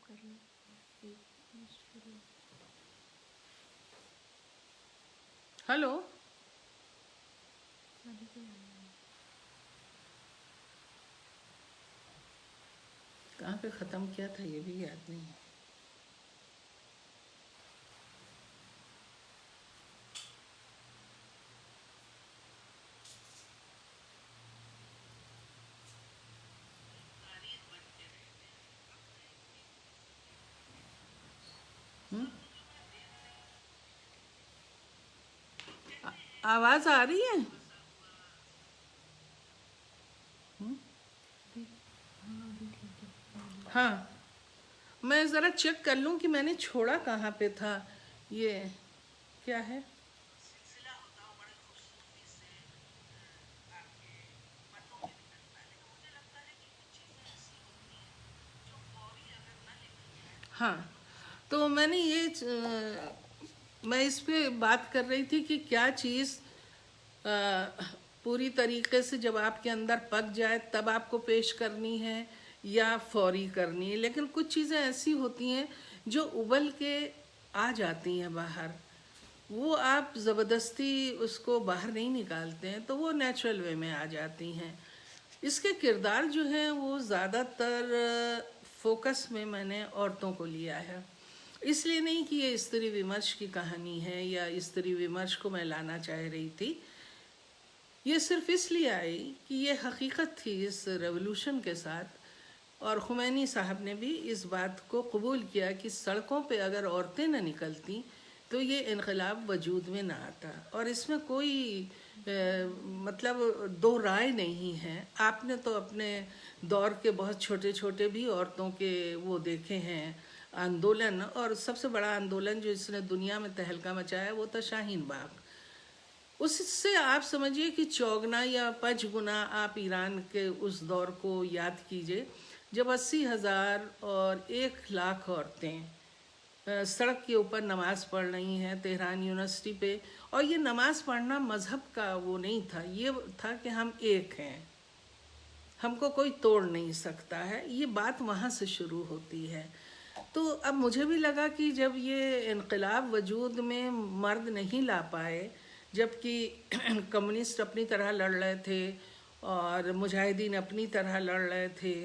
कर लो, एक पोस्ट कर लो। हेलो, अभी कोई आया है? कहाँ पे ख़त्म किया था ये भी याद नहीं है। हम्म? आवाज़ आ रही है? हम्म? देख, हाँ देख लेते हैं। हाँ, मैं ज़रा चेक कर लूँ कि मैंने छोड़ा कहाँ पे था। ये क्या है? हाँ, तो मैंने मैं इस पे बात कर रही थी कि क्या चीज़ पूरी तरीके से जब आपके अंदर पक जाए तब आपको पेश करनी है या फौरी करनी है। लेकिन कुछ चीज़ें ऐसी होती हैं जो उबल के आ जाती हैं बाहर, वो आप ज़बरदस्ती उसको बाहर नहीं निकालते हैं, तो वो नेचुरल वे में आ जाती हैं। इसके किरदार जो हैं वो ज़्यादातर फोकस में मैंने औरतों को लिया है। इसलिए नहीं कि ये स्त्री विमर्श की कहानी है या स्त्री विमर्श को मैं लाना चाह रही थी, ये सिर्फ इसलिए आई कि ये हकीकत थी इस रेवोल्यूशन के साथ। और खुमैनी साहब ने भी इस बात को कबूल किया कि सड़कों पे अगर औरतें न निकलती तो ये इनकलाब वजूद में ना आता। और इसमें कोई मतलब दो राय नहीं है। आपने तो अपने दौर के बहुत छोटे छोटे भी औरतों के वो देखे हैं आंदोलन, और सबसे बड़ा आंदोलन जो इसने दुनिया में तहलका मचाया वो था शाहीन बाग। उससे आप समझिए कि चौगुना या 5 गुना आप ईरान के उस दौर को याद कीजिए जब 80,000 और 1 लाख औरतें सड़क के ऊपर नमाज़ पढ़ रही हैं तेहरान यूनिवर्सिटी पे। और ये नमाज़ पढ़ना मज़हब का वो नहीं था, ये था कि हम एक हैं, हमको कोई तोड़ नहीं सकता है। ये बात वहाँ से शुरू होती है। तो अब मुझे भी लगा कि जब ये इनकलाब वजूद में मर्द नहीं ला पाए, जबकि कम्युनिस्ट अपनी तरह लड़ रहे थे और मुजाहिदीन अपनी तरह लड़ रहे थे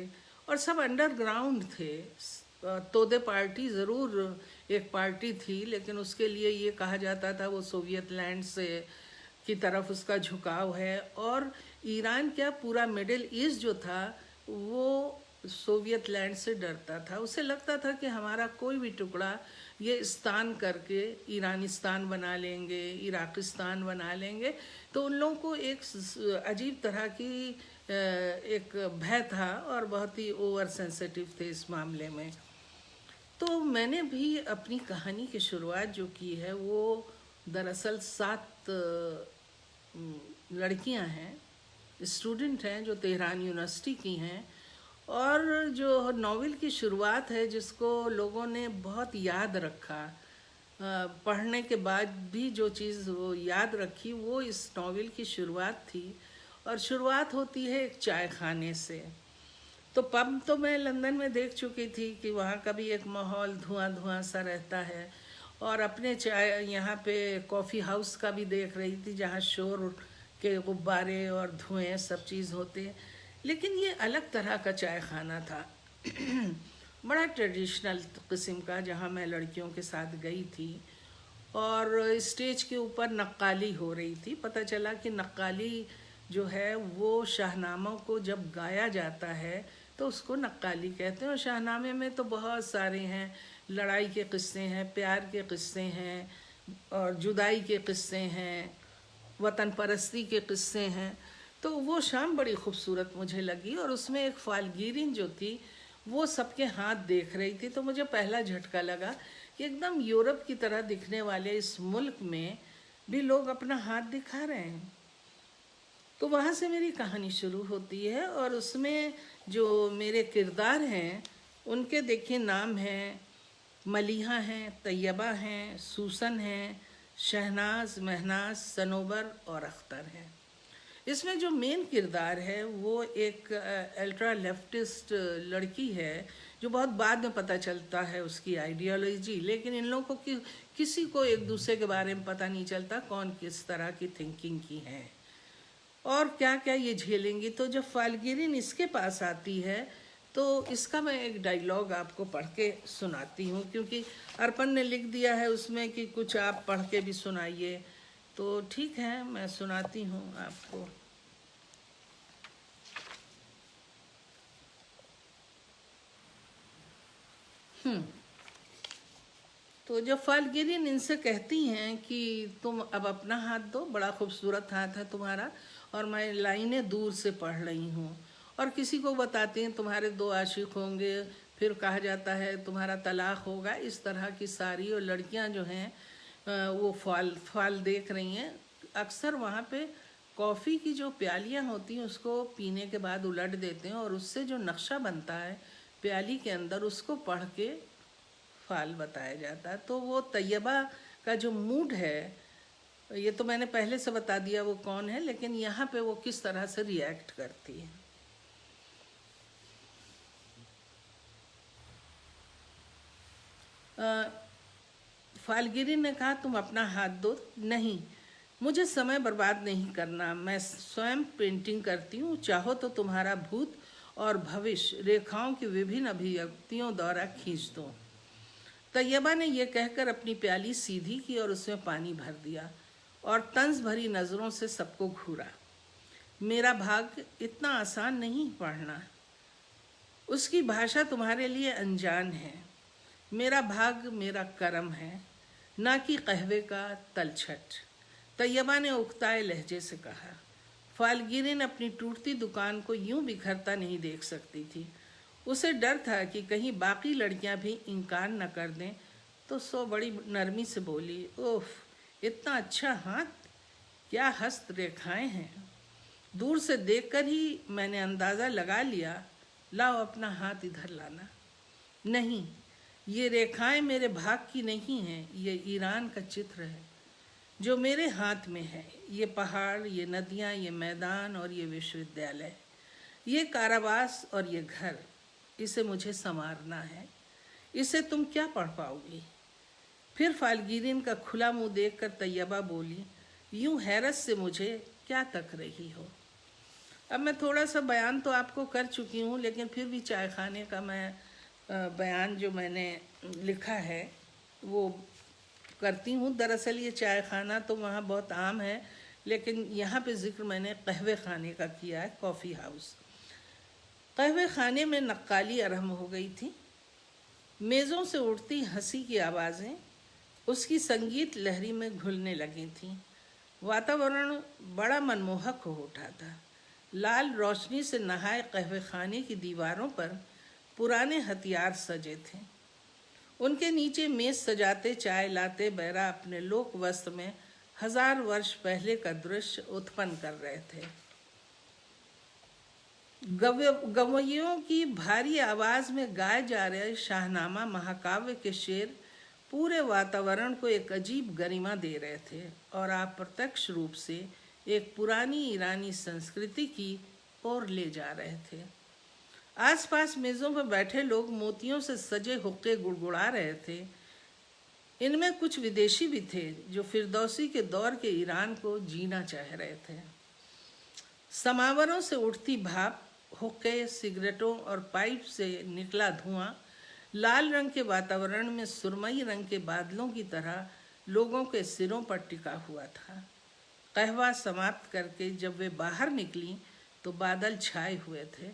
और सब अंडरग्राउंड थे। तोदे पार्टी ज़रूर एक पार्टी थी, लेकिन उसके लिए ये कहा जाता था वो सोवियत लैंड से की तरफ उसका झुकाव है। और ईरान क्या, पूरा मिडिल ईस्ट जो था वो सोवियत लैंड से डरता था। उसे लगता था कि हमारा कोई भी टुकड़ा ये स्थान करके ईरानिस्तान बना लेंगे, इराकिस्तान बना लेंगे। तो उन लोगों को एक अजीब तरह की एक भय था और बहुत ही ओवर सेंसिटिव थे इस मामले में। तो मैंने भी अपनी कहानी की शुरुआत जो की है वो दरअसल 7 लड़कियां हैं, स्टूडेंट हैं जो तेहरान यूनिवर्सिटी की हैं। और जो नॉवेल की शुरुआत है जिसको लोगों ने बहुत याद रखा, पढ़ने के बाद भी जो चीज़ वो याद रखी वो इस नॉवेल की शुरुआत थी। और शुरुआत होती है एक चाय खाने से। तो पब तो मैं लंदन में देख चुकी थी कि वहाँ का भी एक माहौल धुआं धुआं सा रहता है। और अपने चाय यहाँ पे कॉफ़ी हाउस का भी देख रही थी जहाँ शोर के गुब्बारे और धुएं सब चीज़ होते हैं। लेकिन ये अलग तरह का चाय खाना था बड़ा ट्रेडिशनल किस्म का, जहाँ मैं लड़कियों के साथ गई थी। और स्टेज के ऊपर नक्काली हो रही थी। पता चला कि नक्काली जो है वो शाहनामों को जब गाया जाता है तो उसको नक्काली कहते हैं। और शाहनामे में तो बहुत सारे हैं, लड़ाई के किस्से हैं, प्यार के किस्से हैं, और जुदाई के किस्से हैं, वतन परस्ती के किस्से हैं। तो वो शाम बड़ी खूबसूरत मुझे लगी। और उसमें एक फालगिरीन जो थी वो सबके हाथ देख रही थी। तो मुझे पहला झटका लगा कि एकदम यूरोप की तरह दिखने वाले इस मुल्क में भी लोग अपना हाथ दिखा रहे हैं। तो वहाँ से मेरी कहानी शुरू होती है। और उसमें जो मेरे किरदार हैं उनके देखिए नाम हैं, मलिहा हैं, तैयबा हैं, सूसन हैं, शहनाज, महनाज, सनोबर और अख्तर हैं। इसमें जो मेन किरदार है वो एक अल्ट्रा लेफ्टिस्ट लड़की है जो बहुत बाद में पता चलता है उसकी आइडियोलॉजी। लेकिन इन लोगों को किसी को एक दूसरे के बारे में पता नहीं चलता कौन किस तरह की थिंकिंग की है और क्या क्या ये झेलेंगी। तो जब फाल्गुनी इसके पास आती है तो इसका मैं एक डायलॉग आपको पढ़ के सुनाती हूँ, क्योंकि अर्पण ने लिख दिया है उसमें कि कुछ आप पढ़ के भी सुनाइए। तो ठीक है, मैं सुनाती हूँ आपको। तो जब फाल्गुनी इनसे कहती हैं कि तुम अब अपना हाथ दो, बड़ा खूबसूरत हाथ है तुम्हारा और मैं लाइनें दूर से पढ़ रही हूँ, और किसी को बताती हैं तुम्हारे 2 आशिक होंगे, फिर कहा जाता है तुम्हारा तलाक होगा। इस तरह की सारी, और लड़कियाँ जो हैं वो फाल देख रही हैं। अक्सर वहाँ पे कॉफ़ी की जो प्यालियाँ होती हैं उसको पीने के बाद उलट देते हैं और उससे जो नक्शा बनता है प्याली के अंदर उसको पढ़ के फाल बताया जाता है। तो वो तैयबा का जो मूड है, ये तो मैंने पहले से बता दिया वो कौन है, लेकिन यहाँ पे वो किस तरह से रिएक्ट करती है। फाल्गुनी ने कहा तुम अपना हाथ दो। नहीं, मुझे समय बर्बाद नहीं करना, मैं स्वयं पेंटिंग करती हूँ। चाहो तो तुम्हारा भूत और भविष्य रेखाओं की विभिन्न अभिव्यक्तियों द्वारा खींच दो। तैयबा ने यह कहकर अपनी प्याली सीधी की और उसमें पानी भर दिया और तंज भरी नज़रों से सबको घूरा। मेरा भाग्य इतना आसान नहीं पढ़ना, उसकी भाषा तुम्हारे लिए अनजान है। मेरा भाग्य मेरा कर्म है, ना कि कहवे का तलछट। तैयबा ने उकताए लहजे से कहा। फाल्गुनी ने अपनी टूटती दुकान को यूं बिखरता नहीं देख सकती थी। उसे डर था कि कहीं बाकी लड़कियां भी इनकार न कर दें, तो सो बड़ी नरमी से बोली, ओफ, इतना अच्छा हाथ, क्या हस्त रेखाएं हैं। दूर से देखकर ही मैंने अंदाज़ा लगा लिया। लाओ अपना हाथ इधर लाना। नहीं, ये रेखाएं मेरे भाग की नहीं हैं, ये ईरान का चित्र है जो मेरे हाथ में है। ये पहाड़, ये नदियाँ, ये मैदान और ये विश्वविद्यालय, ये कारावास और ये घर, इसे मुझे संवारना है। इसे तुम क्या पढ़ पाओगी? फिर फाल्गुनी का खुला मुंह देखकर तैयबा बोली, यूं हैरत से मुझे क्या तक रही हो। अब मैं थोड़ा सा बयान तो आपको कर चुकी हूँ, लेकिन फिर भी चाय खाने का मैं बयान जो मैंने लिखा है वो करती हूँ। दरअसल ये चाय खाना तो वहाँ बहुत आम है, लेकिन यहाँ पे जिक्र मैंने कहवे खाने का किया है, कॉफ़ी हाउस। कहवे खाने में नक्काली आरंभ हो गई थी। मेज़ों से उठती हंसी की आवाज़ें उसकी संगीत लहरी में घुलने लगी थीं। वातावरण बड़ा मनमोहक हो उठा था। लाल रोशनी से नहाए कहवे खाने की दीवारों पर पुराने हथियार सजे थे। उनके नीचे मेज सजाते, चाय लाते बैरा अपने लोक वस्त्र में 1000 वर्ष पहले का दृश्य उत्पन्न कर रहे थे। गवैयों की भारी आवाज में गाए जा रहे शाहनामा महाकाव्य के शेर पूरे वातावरण को एक अजीब गरिमा दे रहे थे और अप्रत्यक्ष रूप से एक पुरानी ईरानी संस्कृति की ओर ले जा रहे थे। आसपास मेज़ों पर बैठे लोग मोतियों से सजे हुक्के गुड़गुड़ा रहे थे। इनमें कुछ विदेशी भी थे जो फिरदौसी के दौर के ईरान को जीना चाह रहे थे। समावरों से उठती भाप, हुक्के, सिगरेटों और पाइप से निकला धुआं लाल रंग के वातावरण में सुरमई रंग के बादलों की तरह लोगों के सिरों पर टिका हुआ था। कहवा समाप्त करके जब वे बाहर निकली तो बादल छाए हुए थे।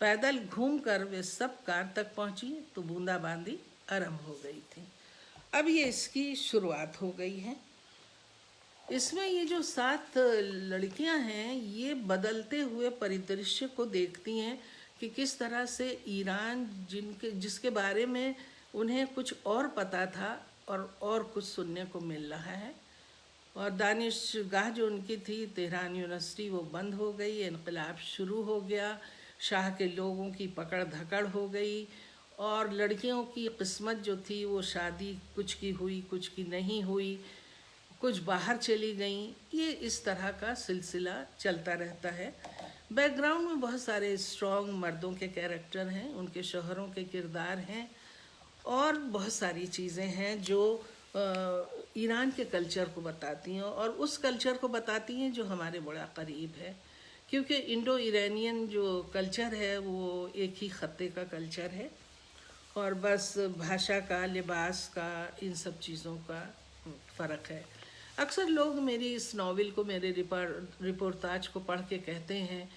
पैदल घूमकर वे सब कार तक पहुंची तो बूंदाबांदी आरंभ हो गई थी। अब ये इसकी शुरुआत हो गई है। इसमें ये जो 7 लड़कियां हैं ये बदलते हुए परिदृश्य को देखती हैं कि किस तरह से ईरान जिसके बारे में उन्हें कुछ और पता था और कुछ सुनने को मिल रहा है। और दानिशगाह जो उनकी थी तेहरान यूनिवर्सिटी वो बंद हो गई, इनकलाब शुरू हो गया, शाह के लोगों की पकड़ धकड़ हो गई और लड़कियों की किस्मत जो थी वो शादी कुछ की हुई, कुछ की नहीं हुई, कुछ बाहर चली गईं। ये इस तरह का सिलसिला चलता रहता है। बैकग्राउंड में बहुत सारे स्ट्रॉन्ग मर्दों के कैरेक्टर हैं, उनके शौहरों के किरदार हैं, और बहुत सारी चीज़ें हैं जो ईरान के कल्चर को बताती हैं, और उस कल्चर को बताती हैं जो हमारे बड़ा करीब है, क्योंकि इंडो ईरानियन जो कल्चर है वो एक ही खत्ते का कल्चर है, और बस भाषा का, लिबास का, इन सब चीज़ों का फ़र्क है। अक्सर लोग मेरी इस नावल को, मेरे रिपोर्टाज को पढ़ के कहते हैं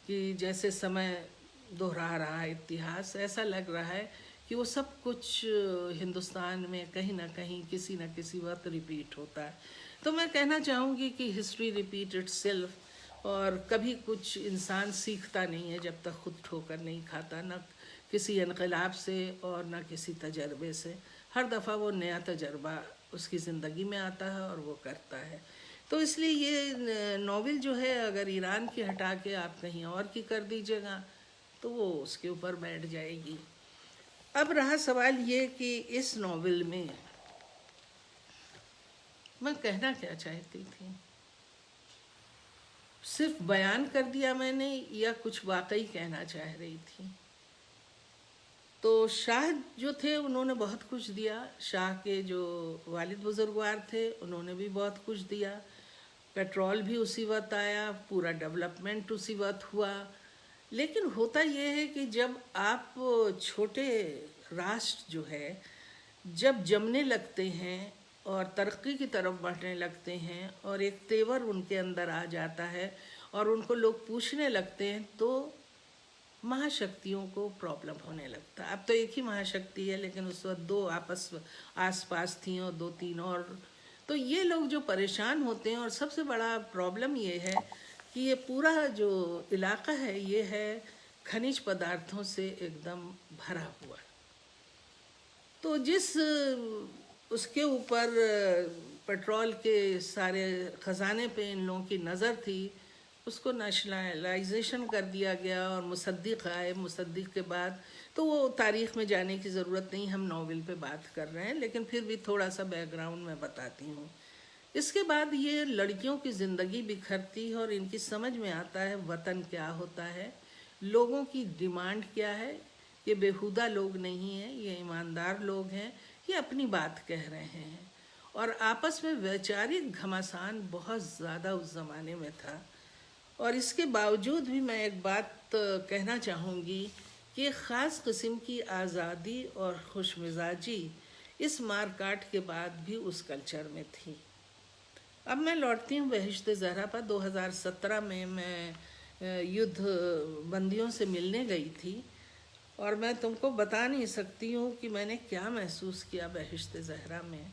कि जैसे समय दोहरा रहा है इतिहास, ऐसा लग रहा है कि वो सब कुछ हिंदुस्तान में कहीं ना कहीं किसी न किसी वक्त रिपीट होता है। तो मैं कहना चाहूँगी कि हिस्ट्री रिपीट इटसेल्फ, और कभी कुछ इंसान सीखता नहीं है जब तक खुद ठोकर नहीं खाता, न किसी इनकलाब से और न किसी तजर्बे से। हर दफ़ा वो नया तजर्बा उसकी ज़िंदगी में आता है और वो करता है। तो इसलिए ये नावल जो है, अगर ईरान की हटा के आप कहीं और की कर दीजिएगा तो वो उसके ऊपर बैठ जाएगी। अब रहा सवाल ये कि इस नावल में मैं कहना क्या चाहती थी, सिर्फ बयान कर दिया मैंने या कुछ वाकई कहना चाह रही थी। तो शाह जो थे उन्होंने बहुत कुछ दिया, शाह के जो वालिद बुजुर्गवार थे उन्होंने भी बहुत कुछ दिया, पेट्रोल भी उसी वक्त आया, पूरा डेवलपमेंट उसी वक्त हुआ। लेकिन होता ये है कि जब आप छोटे राष्ट्र जो है जब जमने लगते हैं और तरक्की की तरफ बढ़ने लगते हैं और एक तेवर उनके अंदर आ जाता है और उनको लोग पूछने लगते हैं, तो महाशक्तियों को प्रॉब्लम होने लगता है। अब तो एक ही महाशक्ति है, लेकिन उस वक्त दो आपस आसपास थी और दो तीन और, तो ये लोग जो परेशान होते हैं। और सबसे बड़ा प्रॉब्लम ये है कि ये पूरा जो इलाका है ये है खनिज पदार्थों से एकदम भरा हुआ। तो जिस उसके ऊपर पेट्रोल के सारे ख़जाने पे इन लोगों की नज़र थी, उसको नेशनलाइजेशन कर दिया गया और मुसद्दिक़ आए। मुसद्दिक़ के बाद तो वो तारीख़ में जाने की ज़रूरत नहीं, हम नावल पे बात कर रहे हैं, लेकिन फिर भी थोड़ा सा बैकग्राउंड में बताती हूँ। इसके बाद ये लड़कियों की ज़िंदगी बिखरती है और इनकी समझ में आता है वतन क्या होता है, लोगों की डिमांड क्या है। ये बेहुदा लोग नहीं हैं, ये ईमानदार लोग हैं, ये अपनी बात कह रहे हैं। और आपस में वैचारिक घमासान बहुत ज़्यादा उस ज़माने में था। और इसके बावजूद भी मैं एक बात कहना चाहूँगी कि ख़ास किस्म की आज़ादी और खुशमिजाजी इस मारकाट के बाद भी उस कल्चर में थी। अब मैं लौटती हूँ बहिश्ते ज़हरा पर। 2017 में मैं युद्ध बंदियों से मिलने गई थी और मैं तुमको बता नहीं सकती हूँ कि मैंने क्या महसूस किया बहिश्ते ज़हरा में।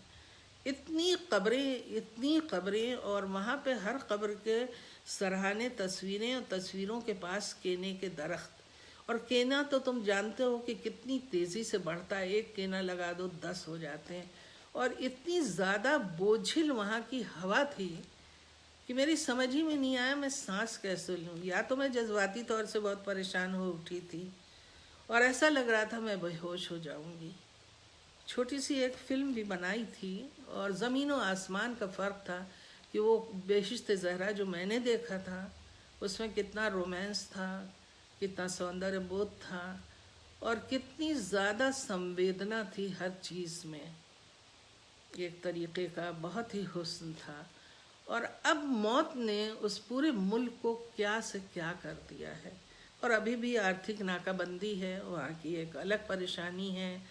इतनी कब्रें और वहाँ पे हर कब्र के सराहने तस्वीरें और तस्वीरों के पास केने के दरख्त। और केना तो तुम जानते हो कि कितनी तेज़ी से बढ़ता है, एक केना लगा दो 10 हो जाते हैं। और इतनी ज़्यादा बोझिल वहाँ की हवा थी कि मेरी समझ ही में नहीं आया मैं सांस कैसे लूँ। या तो मैं जज्बाती तौर से बहुत परेशान हो उठी थी और ऐसा लग रहा था मैं बेहोश हो जाऊँगी। छोटी सी एक फिल्म भी बनाई थी और ज़मीन और आसमान का फ़र्क था कि वो बहिश्ते ज़हरा जो मैंने देखा था उसमें कितना रोमांस था, कितना सौंदर्य बोध था और कितनी ज़्यादा संवेदना थी हर चीज़ में। एक तरीक़े का बहुत ही हुस्न था। और अब मौत ने उस पूरे मुल्क को क्या से क्या कर दिया है। और अभी भी आर्थिक नाकाबंदी है, वहाँ की एक अलग परेशानी है।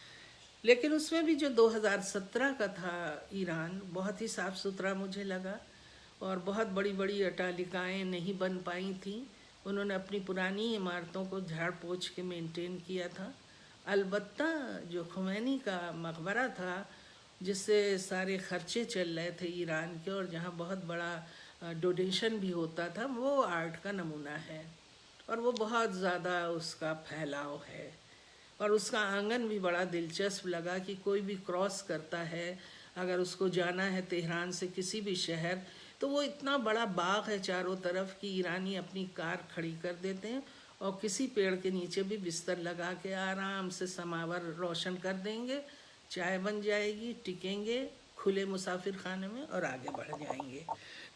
लेकिन उसमें भी जो 2017 का था ईरान, बहुत ही साफ़ सुथरा मुझे लगा और बहुत बड़ी बड़ी अट्टालिकाएँ नहीं बन पाई थी। उन्होंने अपनी पुरानी इमारतों को झाड़ पोंछ के मेंटेन किया था। अलबत्ता जो खुमैनी का मकबरा था जिससे सारे खर्चे चल रहे थे ईरान के और जहाँ बहुत बड़ा डोनेशन भी होता था, वो आर्ट का नमूना है और वो बहुत ज़्यादा उसका फैलाव है। और उसका आंगन भी बड़ा दिलचस्प लगा कि कोई भी क्रॉस करता है, अगर उसको जाना है तेहरान से किसी भी शहर, तो वो इतना बड़ा बाग है चारों तरफ कि ईरानी अपनी कार खड़ी कर देते हैं और किसी पेड़ के नीचे भी बिस्तर लगा के आराम से समावर रोशन कर देंगे, चाय बन जाएगी, टिकेंगे खुले मुसाफिर खाने में और आगे बढ़ जाएंगे।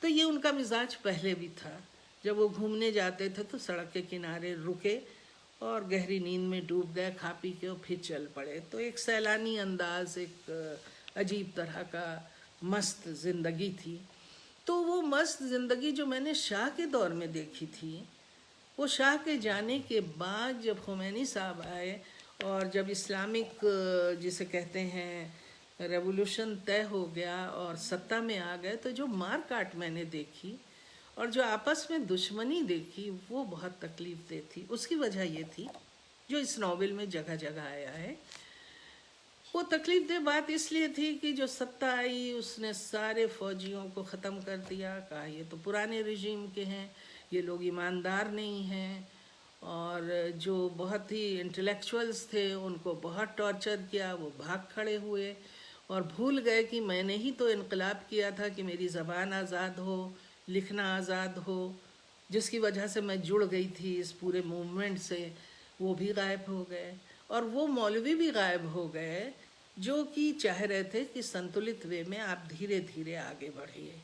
तो ये उनका मिजाज पहले भी था। जब वो घूमने जाते थे तो सड़क के किनारे रुके और गहरी नींद में डूब गए, खा पी के और फिर चल पड़े। तो एक सैलानी अंदाज, एक अजीब तरह का मस्त ज़िंदगी थी। तो वो मस्त ज़िंदगी जो मैंने शाह के दौर में देखी थी, वो शाह के जाने के बाद जब खुमैनी साहब आए और जब इस्लामिक जिसे कहते हैं रेवोल्यूशन तय हो गया और सत्ता में आ गए, तो जो मार काट मैंने देखी और जो आपस में दुश्मनी देखी वो बहुत तकलीफ दे थी। उसकी वजह ये थी जो इस नावल में जगह जगह आया है। वो तकलीफ दे बात इसलिए थी कि जो सत्ता आई उसने सारे फौजियों को ख़त्म कर दिया, कहा ये तो पुराने रिजीम के हैं, ये लोग ईमानदार नहीं हैं, और जो बहुत ही इंटेलेक्चुअल्स थे उनको बहुत टॉर्चर किया, वो भाग खड़े हुए और भूल गए कि मैंने ही तो इनकलाब किया था कि मेरी ज़बान आज़ाद हो, लिखना आज़ाद हो, जिसकी वजह से मैं जुड़ गई थी इस पूरे मूवमेंट से। वो भी गायब हो गए और वो मौलवी भी गायब हो गए जो कि चाह रहे थे कि संतुलित वे में आप धीरे धीरे आगे बढ़िए।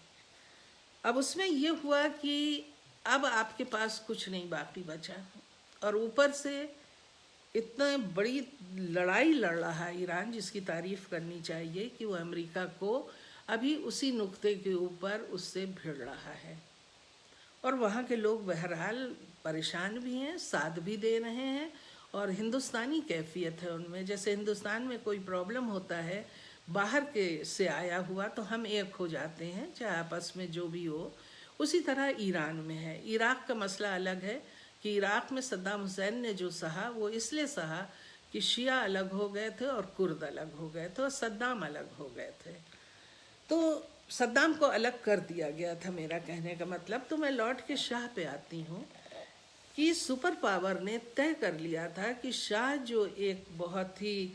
अब उसमें ये हुआ कि अब आपके पास कुछ नहीं बाकी बचा, और ऊपर से इतना बड़ी लड़ाई लड़ रहा है ईरान, जिसकी तारीफ करनी चाहिए कि वो अमेरिका को अभी उसी नुक्ते के ऊपर उससे भिड़ रहा है। और वहाँ के लोग बहरहाल परेशान भी हैं, साथ भी दे रहे हैं, और हिंदुस्तानी कैफियत है उनमें। जैसे हिंदुस्तान में कोई प्रॉब्लम होता है बाहर के से आया हुआ तो हम एक हो जाते हैं, चाहे आपस में जो भी हो। उसी तरह ईरान में है। इराक़ का मसला अलग है कि इराक़ में सद्दाम हुसैन ने जो सहा वो इसलिए सहा कि शिया अलग हो गए थे और कुर्द अलग हो गए थे और सद्दाम अलग हो गए थे। तो सद्दाम को अलग कर दिया गया था, मेरा कहने का मतलब। तो मैं लौट के शाह पे आती हूँ कि सुपर पावर ने तय कर लिया था कि शाह जो एक बहुत ही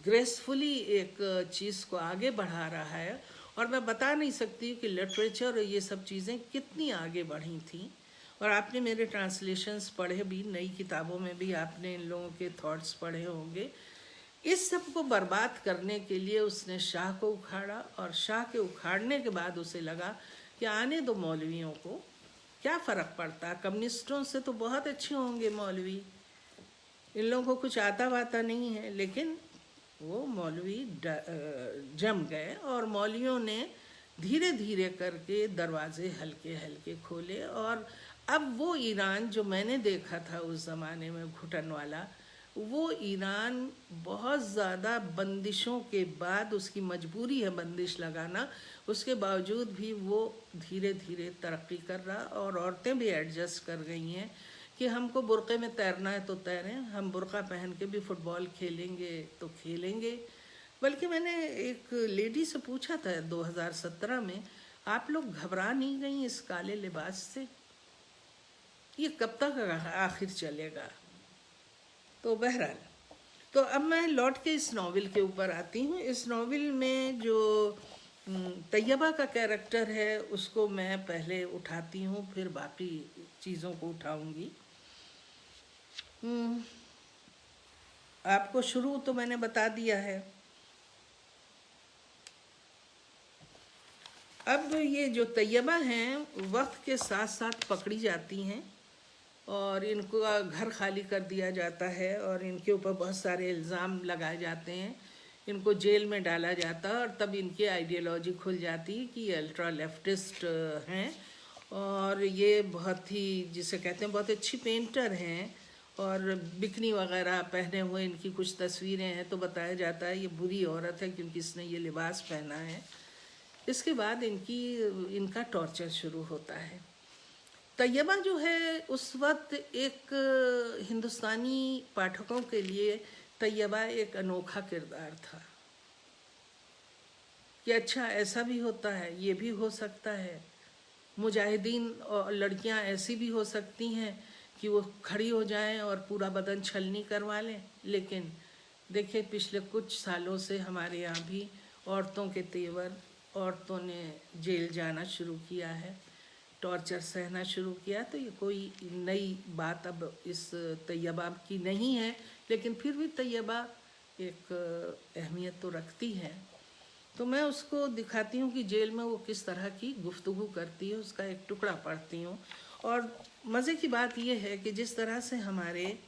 ग्रेसफुली एक चीज़ को आगे बढ़ा रहा है, और मैं बता नहीं सकती कि लिटरेचर और ये सब चीज़ें कितनी आगे बढ़ी थी। और आपने मेरे ट्रांसलेशंस पढ़े भी, नई किताबों में भी आपने इन लोगों के थॉट्स पढ़े होंगे। इस सब को बर्बाद करने के लिए उसने शाह को उखाड़ा, और शाह के उखाड़ने के बाद उसे लगा कि आने दो मौलवियों को, क्या फ़र्क पड़ता, कम्युनिस्टों से तो बहुत अच्छे होंगे मौलवी, इन लोगों को कुछ आता वाता नहीं है। लेकिन वो मौलवी जम गए और मौलवियों ने धीरे धीरे करके दरवाजे हल्के हल्के खोले। और अब वो ईरान जो मैंने देखा था उस ज़माने में घुटन वाला, वो ईरान बहुत ज़्यादा बंदिशों के बाद, उसकी मजबूरी है बंदिश लगाना, उसके बावजूद भी वो धीरे धीरे तरक्की कर रहा। और औरतें भी एडजस्ट कर गई हैं कि हमको बुर्क़े में तैरना है तो तैरें, हम बुर्क़ा पहन के भी फुटबॉल खेलेंगे तो खेलेंगे। बल्कि मैंने एक लेडी से पूछा था 2017 में, आप लोग घबरा नहीं गई इस काले लिबास से, ये कब तक आखिर चलेगा? तो बहरहाल, तो अब मैं लौट के इस नावल के ऊपर आती हूँ। इस नावल में जो तैयबा का कैरेक्टर है उसको मैं पहले उठाती हूँ, फिर बाकी चीज़ों को उठाऊँगी। आपको शुरू तो मैंने बता दिया है। अब ये जो तैयबा हैं वक्त के साथ साथ पकड़ी जाती हैं और इनको घर खाली कर दिया जाता है और इनके ऊपर बहुत सारे इल्ज़ाम लगाए जाते हैं, इनको जेल में डाला जाता है। और तब इनकी आइडियोलॉजी खुल जाती है कि ये अल्ट्रा लेफ्टिस्ट हैं और ये बहुत ही, जिसे कहते हैं, बहुत अच्छी पेंटर हैं, और बिकनी वगैरह पहने हुए इनकी कुछ तस्वीरें हैं तो बताया जाता है ये बुरी औरत है क्योंकि इसने ये लिबास पहना है। इसके बाद इनका टॉर्चर शुरू होता है। तैयबा जो है उस वक्त एक हिंदुस्तानी पाठकों के लिए तैयबा एक अनोखा किरदार था कि अच्छा ऐसा भी होता है, ये भी हो सकता है, मुजाहिदीन और लड़कियां ऐसी भी हो सकती हैं कि वो खड़ी हो जाएं और पूरा बदन छलनी करवा लें। लेकिन देखिए पिछले कुछ सालों से हमारे यहाँ भी औरतों के तेवर, औरतों ने जेल जाना शुरू किया है, टॉर्चर सहना शुरू किया। तो ये कोई नई बात अब इस तैयबा की नहीं है, लेकिन फिर भी तैयबा एक अहमियत तो रखती है। तो मैं उसको दिखाती हूँ कि जेल में वो किस तरह की गुफ्तगू करती है, उसका एक टुकड़ा पढ़ती हूँ और मज़े की बात यह है कि जिस तरह से हमारे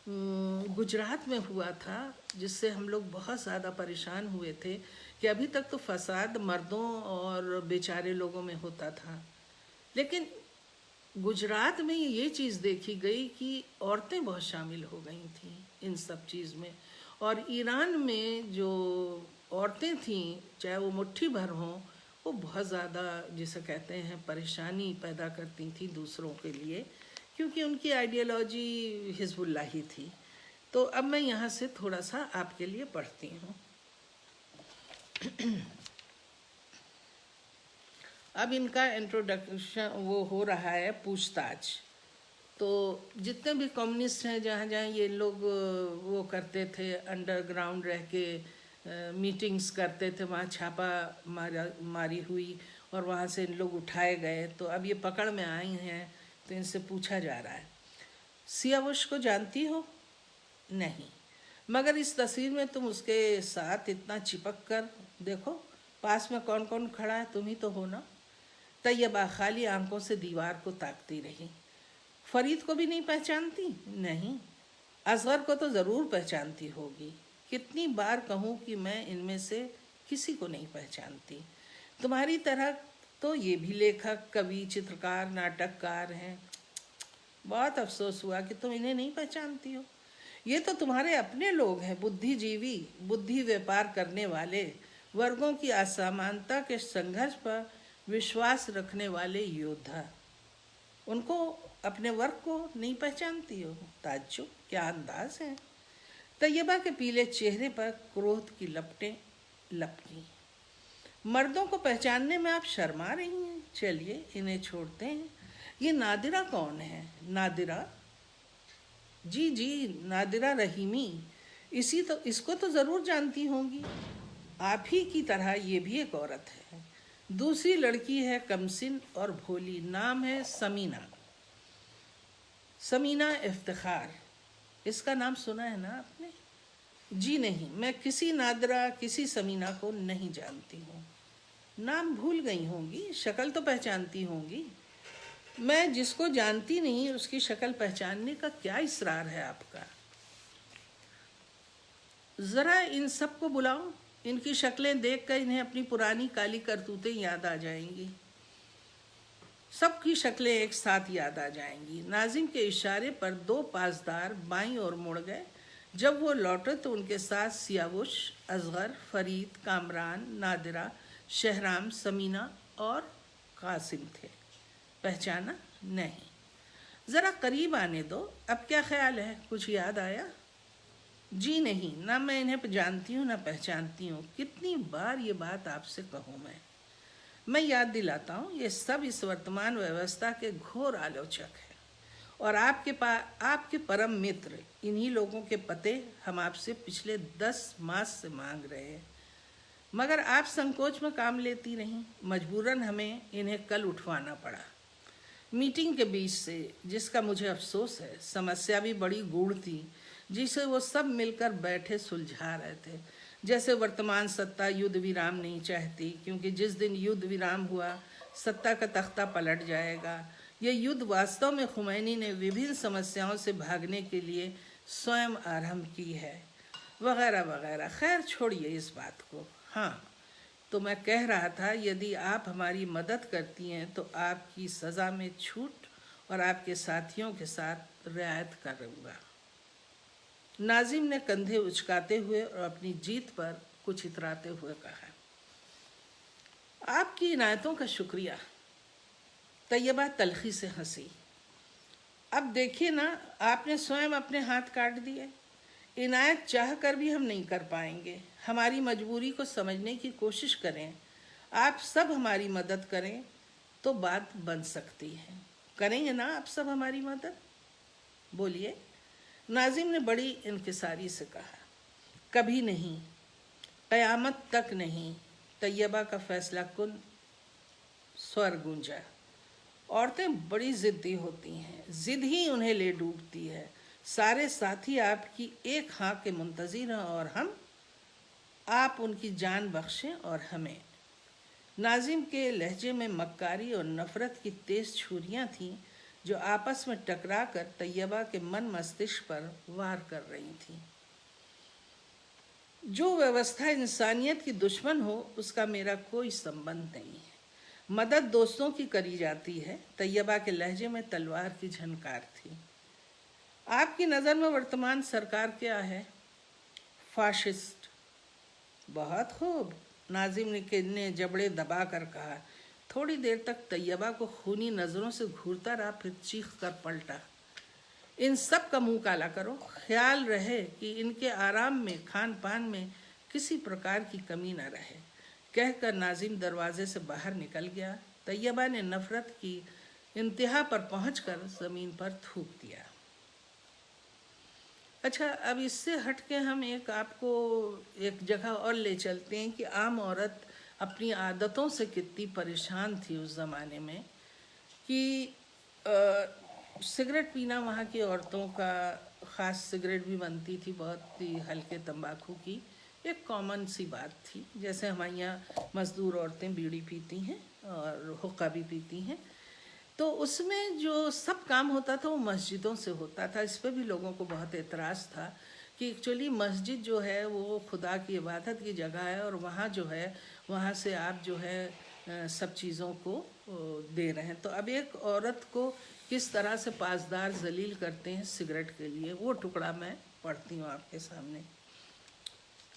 गुजरात में हुआ था, जिससे हम लोग बहुत ज़्यादा परेशान हुए थे कि अभी तक तो फसाद मर्दों और बेचारे लोगों में होता था, लेकिन गुजरात में ये चीज़ देखी गई कि औरतें बहुत शामिल हो गई थीं इन सब चीज़ में। और ईरान में जो औरतें थीं, चाहे वो मुट्ठी भर हों, वो बहुत ज़्यादा जिसे कहते हैं परेशानी पैदा करती थी दूसरों के लिए, क्योंकि उनकी आइडियोलॉजी हिजबुल्लाह ही थी। तो अब मैं यहाँ से थोड़ा सा आपके लिए पढ़ती हूँ। अब इनका इंट्रोडक्शन वो हो रहा है, पूछताछ। तो जितने भी कम्युनिस्ट हैं, जहाँ जहाँ ये लोग वो करते थे, अंडरग्राउंड रह के मीटिंग्स करते थे, वहाँ छापा मारी हुई और वहाँ से इन लोग उठाए गए। तो अब ये पकड़ में आई हैं, तो इनसे पूछा जा रहा है, सियावुश को जानती हो? नहीं, मगर इस तस्वीर में तुम उसके साथ इतना चिपक कर देखो, पास में कौन कौन खड़ा है, तुम ही तो हो ना। तैयबा खाली आंखों से दीवार को ताकती रही। फरीद को भी नहीं पहचानती? नहीं। असगर को तो ज़रूर पहचानती होगी। कितनी बार कहूँ कि मैं इनमें से किसी को नहीं पहचानती। तुम्हारी तरह तो ये भी लेखक, कवि, चित्रकार, नाटककार हैं। बहुत अफसोस हुआ कि तुम इन्हें नहीं पहचानती हो। ये तो तुम्हारे अपने लोग हैं, बुद्धिजीवी, बुद्धि व्यापार करने वाले, वर्गों की असमानता के संघर्ष पर विश्वास रखने वाले योद्धा। उनको, अपने वर्ग को नहीं पहचानती हो? ताज्जुब, क्या अंदाज है। तैयबा के पीले चेहरे पर क्रोध की लपटें लपकी। मर्दों को पहचानने में आप शर्मा रही हैं। चलिए इन्हें छोड़ते हैं। ये नादिरा कौन है? नादिरा? जी जी, नादिरा रहीमी। इसको तो ज़रूर जानती होंगी। आप ही की तरह ये भी एक औरत है। दूसरी लड़की है कमसिन और भोली, नाम है समीना। समीना इफ्तिखार, इसका नाम सुना है ना आपने? जी नहीं, मैं किसी नादिरा, किसी समीना को नहीं जानती हूँ। नाम भूल गई होंगी, शक्ल तो पहचानती होंगी। मैं जिसको जानती नहीं उसकी शक्ल पहचानने का क्या इसरार है आपका? ज़रा इन सब को बुलाओ। इनकी शक्लें देखकर इन्हें अपनी पुरानी काली करतूतें याद आ जाएंगी। सबकी शक्लें एक साथ याद आ जाएंगी। नाजिम के इशारे पर दो पासदार बाईं ओर मुड़ गए। जब वो लौटे तो उनके साथ सियावुश, असगर, फरीद, कामरान, नादिरा, शहराम, समीना और कासिम थे। पहचाना? नहीं। ज़रा करीब आने दो। अब क्या ख्याल है, कुछ याद आया? जी नहीं, ना मैं इन्हें जानती हूँ ना पहचानती हूँ। कितनी बार ये बात आपसे कहूँ मैं याद दिलाता हूँ, ये सब इस वर्तमान व्यवस्था के घोर आलोचक हैं और आपके परम मित्र। इन्हीं लोगों के पते हम आपसे पिछले 10 मास से मांग रहे हैं, मगर आप संकोच में काम लेती नहीं। मजबूरन हमें इन्हें कल उठवाना पड़ा मीटिंग के बीच से, जिसका मुझे अफसोस है। समस्या भी बड़ी गूढ़ थी, जिसे वो सब मिलकर बैठे सुलझा रहे थे। जैसे वर्तमान सत्ता युद्ध विराम नहीं चाहती, क्योंकि जिस दिन युद्ध विराम हुआ सत्ता का तख्ता पलट जाएगा। ये युद्ध वास्तव में खुमैनी ने विभिन्न समस्याओं से भागने के लिए स्वयं आरंभ की है, वगैरह वगैरह। खैर छोड़िए इस बात को। हाँ, तो मैं कह रहा था, यदि आप हमारी मदद करती हैं तो आपकी सज़ा में छूट और आपके साथियों के साथ रियायत करूँगा। नाजिम ने कंधे उचकाते हुए और अपनी जीत पर कुछ इतराते हुए कहा, आपकी इनायतों का शुक्रिया। तैयबा तलखी से हंसी। अब देखिए ना, आपने स्वयं अपने हाथ काट दिए। इनायत चाह कर भी हम नहीं कर पाएंगे। हमारी मजबूरी को समझने की कोशिश करें। आप सब हमारी मदद करें तो बात बन सकती है। करेंगे ना आप सब हमारी मदद? बोलिए। नाजिम ने बड़ी इंकिसारी से कहा, कभी नहीं, क़यामत तक नहीं। तैयबा का फैसला कुन स्वर गूंजा। औरतें बड़ी ज़िद्दी होती हैं, ज़िद ही उन्हें ले डूबती है। सारे साथी आपकी एक हाँ के मुंतज़िर हैं और हम, आप उनकी जान बख्शें और हमें। नाजिम के लहजे में मक्कारी और नफ़रत की तेज़ छुरियाँ थीं, जो आपस में टकराकर तैयबा के मन मस्तिष्क पर वार कर रही थीं। जो व्यवस्था इंसानियत की दुश्मन हो उसका मेरा कोई संबंध नहीं है। मदद दोस्तों की करी जाती है। तैयबा के लहजे में तलवार की झनकार थी। आपकी नज़र में वर्तमान सरकार क्या है? फाशिस्ट। बहुत खूब, नाजिम ने जबड़े दबा कर कहा। थोड़ी देर तक तैयबा को खूनी नज़रों से घूरता रहा, फिर चीख कर पलटा। इन सब का मुंह काला करो, ख्याल रहे कि इनके आराम में, खान पान में किसी प्रकार की कमी न रहे। कहकर नाजिम दरवाजे से बाहर निकल गया। तैयबा ने नफरत की इंतहा पर पहुंचकर ज़मीन पर थूक दिया। अच्छा, अब इससे हट के हम आपको एक जगह और ले चलते हैं कि आम औरत अपनी आदतों से कितनी परेशान थी उस ज़माने में कि सिगरेट पीना वहाँ की औरतों का, ख़ास सिगरेट भी बनती थी बहुत ही हल्के तंबाकू की, एक कॉमन सी बात थी। जैसे हमारे यहाँ मज़दूर औरतें बीड़ी पीती हैं और हुक्का भी पीती हैं, तो उसमें जो सब काम होता था वो मस्जिदों से होता था। इस पर भी लोगों को बहुत एतराज़ था कि एक्चुअली मस्जिद जो है वो खुदा की इबादत की जगह है और वहाँ जो है वहाँ से आप जो है सब चीज़ों को दे रहे हैं। तो अब एक औरत को किस तरह से पासदार जलील करते हैं सिगरेट के लिए, वो टुकड़ा मैं पढ़ती हूँ आपके सामने।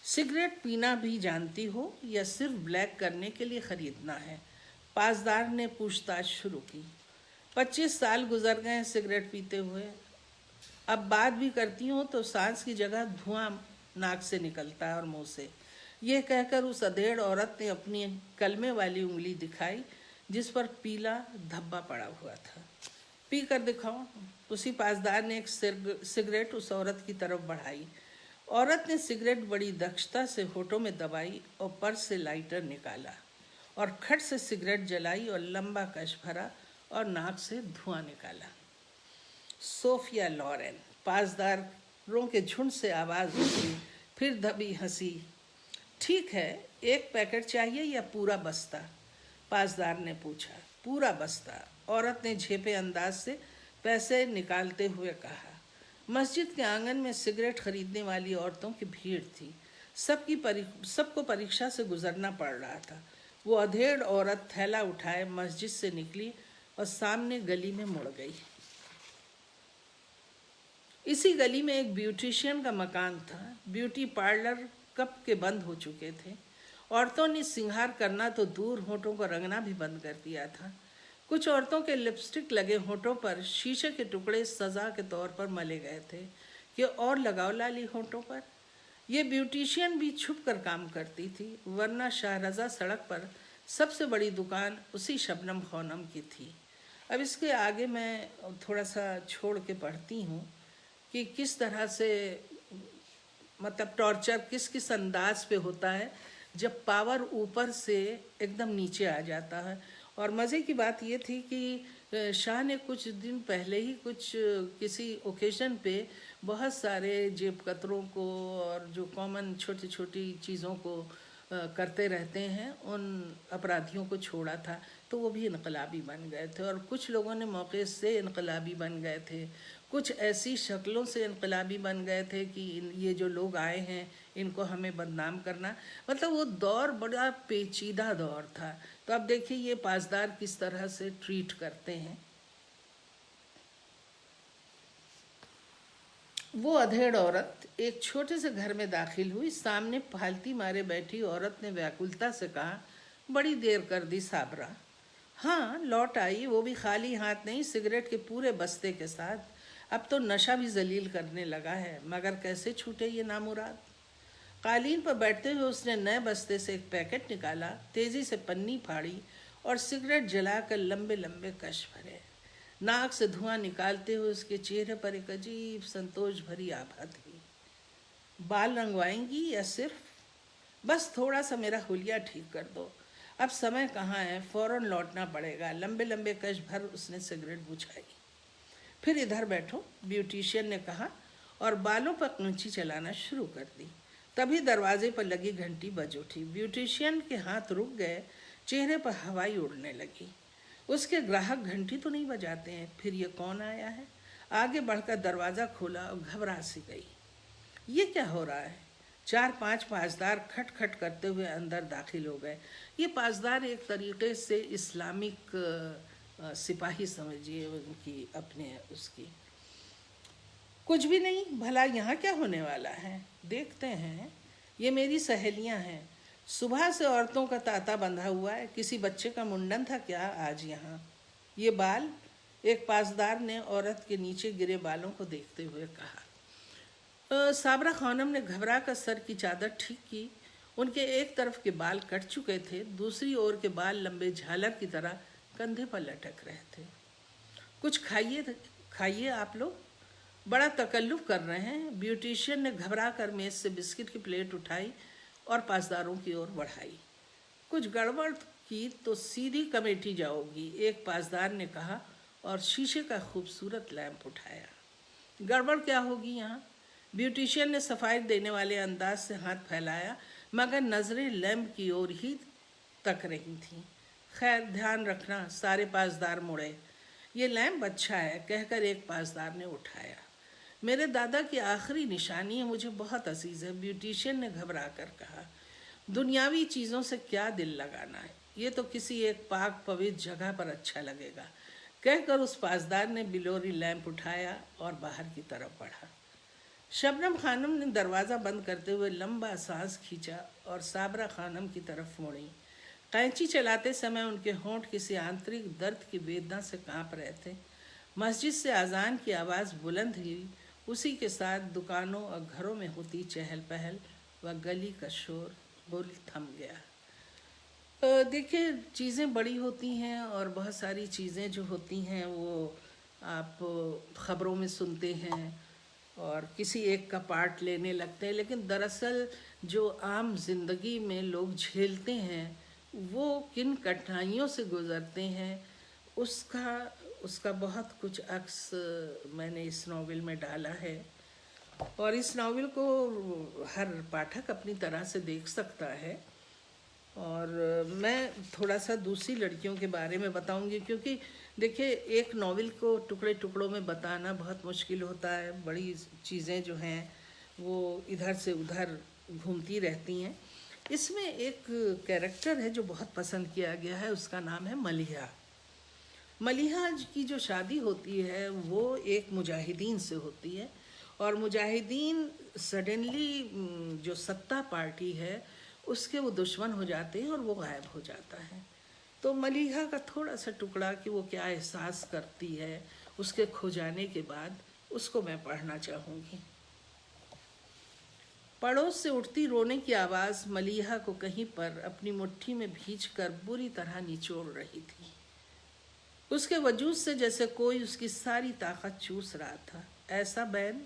सिगरेट पीना भी जानती हो या सिर्फ ब्लैक करने के लिए ख़रीदना है? पासदार ने पूछताछ शुरू की। 25 साल गुजर गए हैं सिगरेट पीते हुए। अब बात भी करती हूँ तो सांस की जगह धुआं नाक से निकलता है और मुंह से। यह कहकर उस अधेड़ औरत ने अपनी कलमे वाली उंगली दिखाई जिस पर पीला धब्बा पड़ा हुआ था। पी कर दिखाओ। उसी पासदार ने एक सिगरेट उस औरत की तरफ बढ़ाई। औरत ने सिगरेट बड़ी दक्षता से होठों में दबाई और पर्स से लाइटर निकाला और खट से सिगरेट जलाई और लंबा कश भरा और नाक से धुआं निकाला। Sophia Lauren. पासदारों के झुंड से आवाज़ उठी, फिर दबी हंसी। ठीक है, एक पैकेट चाहिए या पूरा बस्ता? पासदार ने पूछा। पूरा बस्ता, औरत ने झेपे अंदाज से पैसे निकालते हुए कहा। मस्जिद के आंगन में सिगरेट खरीदने वाली औरतों की भीड़ थी। सबको परीक्षा से गुजरना पड़ रहा था। वो अधेड़ औरत थैला उठाए मस्जिद से निकली और सामने गली में मुड़ गई। इसी गली में एक ब्यूटिशियन का मकान था। ब्यूटी पार्लर कब के बंद हो चुके थे। औरतों ने श्रृंगार करना तो दूर, होठों को रंगना भी बंद कर दिया था। कुछ औरतों के लिपस्टिक लगे होठों पर शीशे के टुकड़े सजा के तौर पर मले गए थे कि और लगाओ लाली होठों पर। ये ब्यूटिशियन भी छुप कर काम करती थी, वरना शाहरजा सड़क पर सबसे बड़ी दुकान उसी शबनम खौनम की थी। अब इसके आगे मैं थोड़ा सा छोड़ के पढ़ती हूँ कि किस तरह से मतलब टॉर्चर किस किस अंदाज पे होता है जब पावर ऊपर से एकदम नीचे आ जाता है। और मज़े की बात ये थी कि शाह ने कुछ दिन पहले ही किसी ओकेजन पे बहुत सारे जेब कतरों को और जो कॉमन छोटी छोटी चीज़ों को करते रहते हैं उन अपराधियों को छोड़ा था, तो वो भी इनकलाबी बन गए थे। और कुछ लोगों ने मौके से इनकलाबी बन गए थे, कुछ ऐसी शक्लों से इनकलाबी बन गए थे कि ये जो लोग आए हैं इनको हमें बदनाम करना। मतलब वो दौर बड़ा पेचीदा दौर था। तो अब देखिए ये पासदार किस तरह से ट्रीट करते हैं। वो अधेड़ औरत एक छोटे से घर में दाखिल हुई। सामने फालती मारे बैठी औरत ने व्याकुलता से कहा, बड़ी देर कर दी साबरा। हाँ, लौट आई, वो भी खाली हाथ नहीं, सिगरेट के पूरे बस्ते के साथ। अब तो नशा भी जलील करने लगा है, मगर कैसे छूटे ये नामुराद। कालीन पर बैठते हुए उसने नए बस्ते से एक पैकेट निकाला, तेजी से पन्नी फाड़ी और सिगरेट जलाकर लंबे लंबे कश भरे। नाक से धुआं निकालते हुए उसके चेहरे पर एक अजीब संतोष भरी आभा थी। बाल रंगवाएंगी या सिर्फ? बस थोड़ा सा मेरा हुलिया ठीक कर दो। अब समय कहाँ है, फौरन लौटना पड़ेगा। लंबे लंबे कश भर उसने सिगरेट बुझाई। फिर इधर बैठो, ब्यूटिशियन ने कहा और बालों पर कैंची चलाना शुरू कर दी। तभी दरवाजे पर लगी घंटी बज उठी। ब्यूटिशियन के हाथ रुक गए, चेहरे पर हवाई उड़ने लगी। उसके ग्राहक घंटी तो नहीं बजाते हैं। फिर ये कौन आया है? आगे बढ़कर दरवाज़ा खोला और घबरा सी गई। ये क्या हो रहा है? 4-5 पासदार खट खट करते हुए अंदर दाखिल हो गए। ये पासदार एक तरीके से इस्लामिक सिपाही समझिए, उनकी अपने उसकी। कुछ भी नहीं, भला यहाँ क्या होने वाला है, देखते हैं। ये मेरी सहेलियाँ हैं। सुबह से औरतों का तांता बंधा हुआ है। किसी बच्चे का मुंडन था क्या आज यहाँ? ये बाल? एक पासदार ने औरत के नीचे गिरे बालों को देखते हुए कहा। साबरा खानम ने घबरा कर सर की चादर ठीक की। उनके एक तरफ के बाल कट चुके थे, दूसरी ओर के बाल लंबे झालर की तरह कंधे पर लटक रहे थे। कुछ खाइए आप लोग, बड़ा तकल्लुफ कर रहे हैं। ब्यूटिशियन ने घबरा कर मेज से बिस्किट की प्लेट उठाई और पासदारों की ओर बढ़ाई। कुछ गड़बड़ की तो सीधी कमेटी जाओगी, एक पासदार ने कहा और शीशे का खूबसूरत लैंप उठाया। गड़बड़ क्या होगी यहाँ? ब्यूटिशियन ने सफाई देने वाले अंदाज से हाथ फैलाया, मगर नजरें लैंप की ओर ही तक रही थीं। खैर, ध्यान रखना, सारे पासदार मुड़े। ये लैंप अच्छा है, कहकर एक पासदार ने उठाया। मेरे दादा की आखिरी निशानी है, मुझे बहुत अजीज है, ब्यूटिशियन ने घबरा कर कहा। दुनियावी चीज़ों से क्या दिल लगाना है, ये तो किसी एक पाक पवित्र जगह पर अच्छा लगेगा, कहकर उस पासदार ने बिलोरी लैंप उठाया और बाहर की तरफ बढ़ा। शबनम खानम ने दरवाज़ा बंद करते हुए लंबा सांस खींचा और साबरा खानम की तरफ मुड़ी। कैंची चलाते समय उनके होंठ किसी आंतरिक दर्द की वेदना से कांप रहे थे। मस्जिद से अजान की आवाज़ बुलंद हुई। उसी के साथ दुकानों और घरों में होती चहल पहल व गली का शोर गुल थम गया। तो देखिए, चीज़ें बड़ी होती हैं और बहुत सारी चीज़ें जो होती हैं वो आप ख़बरों में सुनते हैं और किसी एक का पार्ट लेने लगते हैं, लेकिन दरअसल जो आम जिंदगी में लोग झेलते हैं, वो किन कठिनाइयों से गुज़रते हैं, उसका बहुत कुछ अक्स मैंने इस नावल में डाला है। और इस नावल को हर पाठक अपनी तरह से देख सकता है। और मैं थोड़ा सा दूसरी लड़कियों के बारे में बताऊंगी, क्योंकि देखिए, एक नावल को टुकड़े टुकड़ों में बताना बहुत मुश्किल होता है। बड़ी चीज़ें जो हैं वो इधर से उधर घूमती रहती हैं। इसमें एक कैरेक्टर है जो बहुत पसंद किया गया है, उसका नाम है मलिहा। मलिहा की जो शादी होती है वो एक मुजाहिदीन से होती है, और मुजाहिदीन सडनली जो सत्ता पार्टी है उसके वो दुश्मन हो जाते हैं और वो गायब हो जाता है। तो मलिहा का थोड़ा सा टुकड़ा कि वो क्या एहसास करती है उसके खो जाने के बाद, उसको मैं पढ़ना चाहूँगी। पड़ोस से उठती रोने की आवाज़ मलिहा को कहीं पर अपनी मुट्ठी में भींचकर बुरी तरह निचोड़ रही थी। उसके वजूद से जैसे कोई उसकी सारी ताकत चूस रहा था। ऐसा बैन,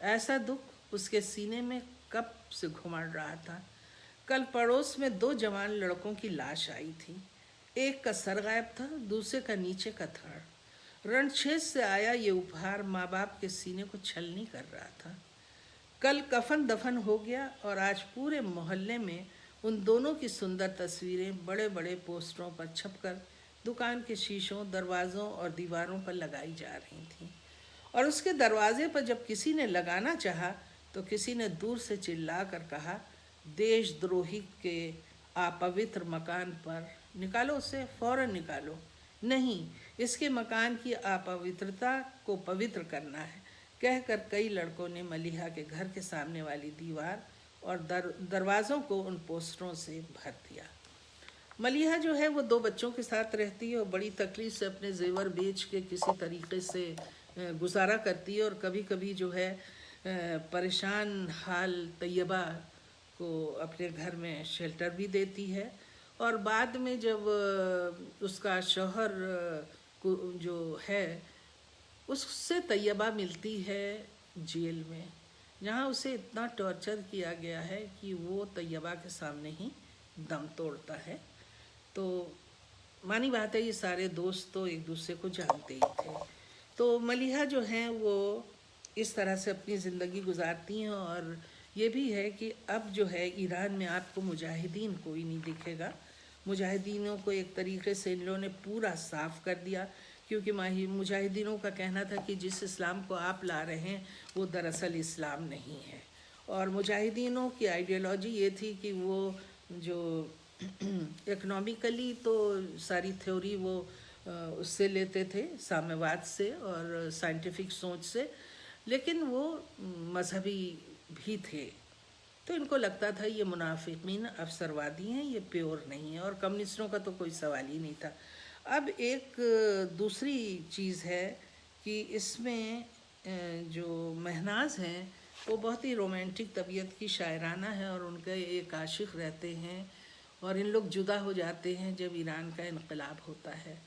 ऐसा दुख उसके सीने में कब से घुमड़ रहा था। कल पड़ोस में 2 जवान लड़कों की लाश आई थी। एक का सर गायब था, दूसरे का नीचे का धड़। रणछेद से आया ये उपहार माँ बाप के सीने को छलनी कर रहा था। कल कफन दफन हो गया और आज पूरे मोहल्ले में उन दोनों की सुंदर तस्वीरें बड़े बड़े पोस्टरों पर छपकर दुकान के शीशों, दरवाज़ों और दीवारों पर लगाई जा रही थीं। और उसके दरवाजे पर जब किसी ने लगाना चाहा तो किसी ने दूर से चिल्ला कर कहा, देशद्रोही के अपवित्र मकान पर निकालो उसे, फौरन निकालो। नहीं, इसके मकान की अपवित्रता को पवित्र करना है, कहकर कई लड़कों ने मलिहा के घर के सामने वाली दीवार और दरवाज़ों को उन पोस्टरों से भर दिया। मलिहा जो है वो 2 बच्चों के साथ रहती है और बड़ी तकलीफ से अपने जेवर बेच के किसी तरीके से गुजारा करती है, और कभी कभी जो है परेशान हाल तैयबा को अपने घर में शेल्टर भी देती है। और बाद में जब उसका शौहर जो है उससे तैयबा मिलती है जेल में, जहाँ उसे इतना टॉर्चर किया गया है कि वो तैयबा के सामने ही दम तोड़ता है। तो मानी बात है, ये सारे दोस्त तो एक दूसरे को जानते ही थे। तो मलिहा जो हैं वो इस तरह से अपनी ज़िंदगी गुजारती हैं। और ये भी है कि अब जो है ईरान में आपको मुजाहिदीन कोई नहीं दिखेगा, मुजाहिदीनों को एक तरीके से इन लोगों ने पूरा साफ कर दिया, क्योंकि मुजाहिदीनों का कहना था कि जिस इस्लाम को आप ला रहे हैं वो दरअसल इस्लाम नहीं है। और मुजाहिदीनों की आइडियोलॉजी ये थी कि वो जो इकनॉमिकली तो सारी थ्योरी वो उससे लेते थे, साम्यवाद से और साइंटिफिक सोच से, लेकिन वो मजहबी भी थे। तो इनको लगता था ये मुनाफिकीन अवसरवादी हैं, ये प्योर नहीं है, और कम्युनिस्टों का तो कोई सवाल ही नहीं था। अब एक दूसरी चीज़ है कि इसमें जो महनाज हैं वो बहुत ही रोमांटिक तबीयत की शायराना है, और उनके एक आशिक रहते हैं, और इन लोग जुदा हो जाते हैं जब ईरान का इनकलाब होता है।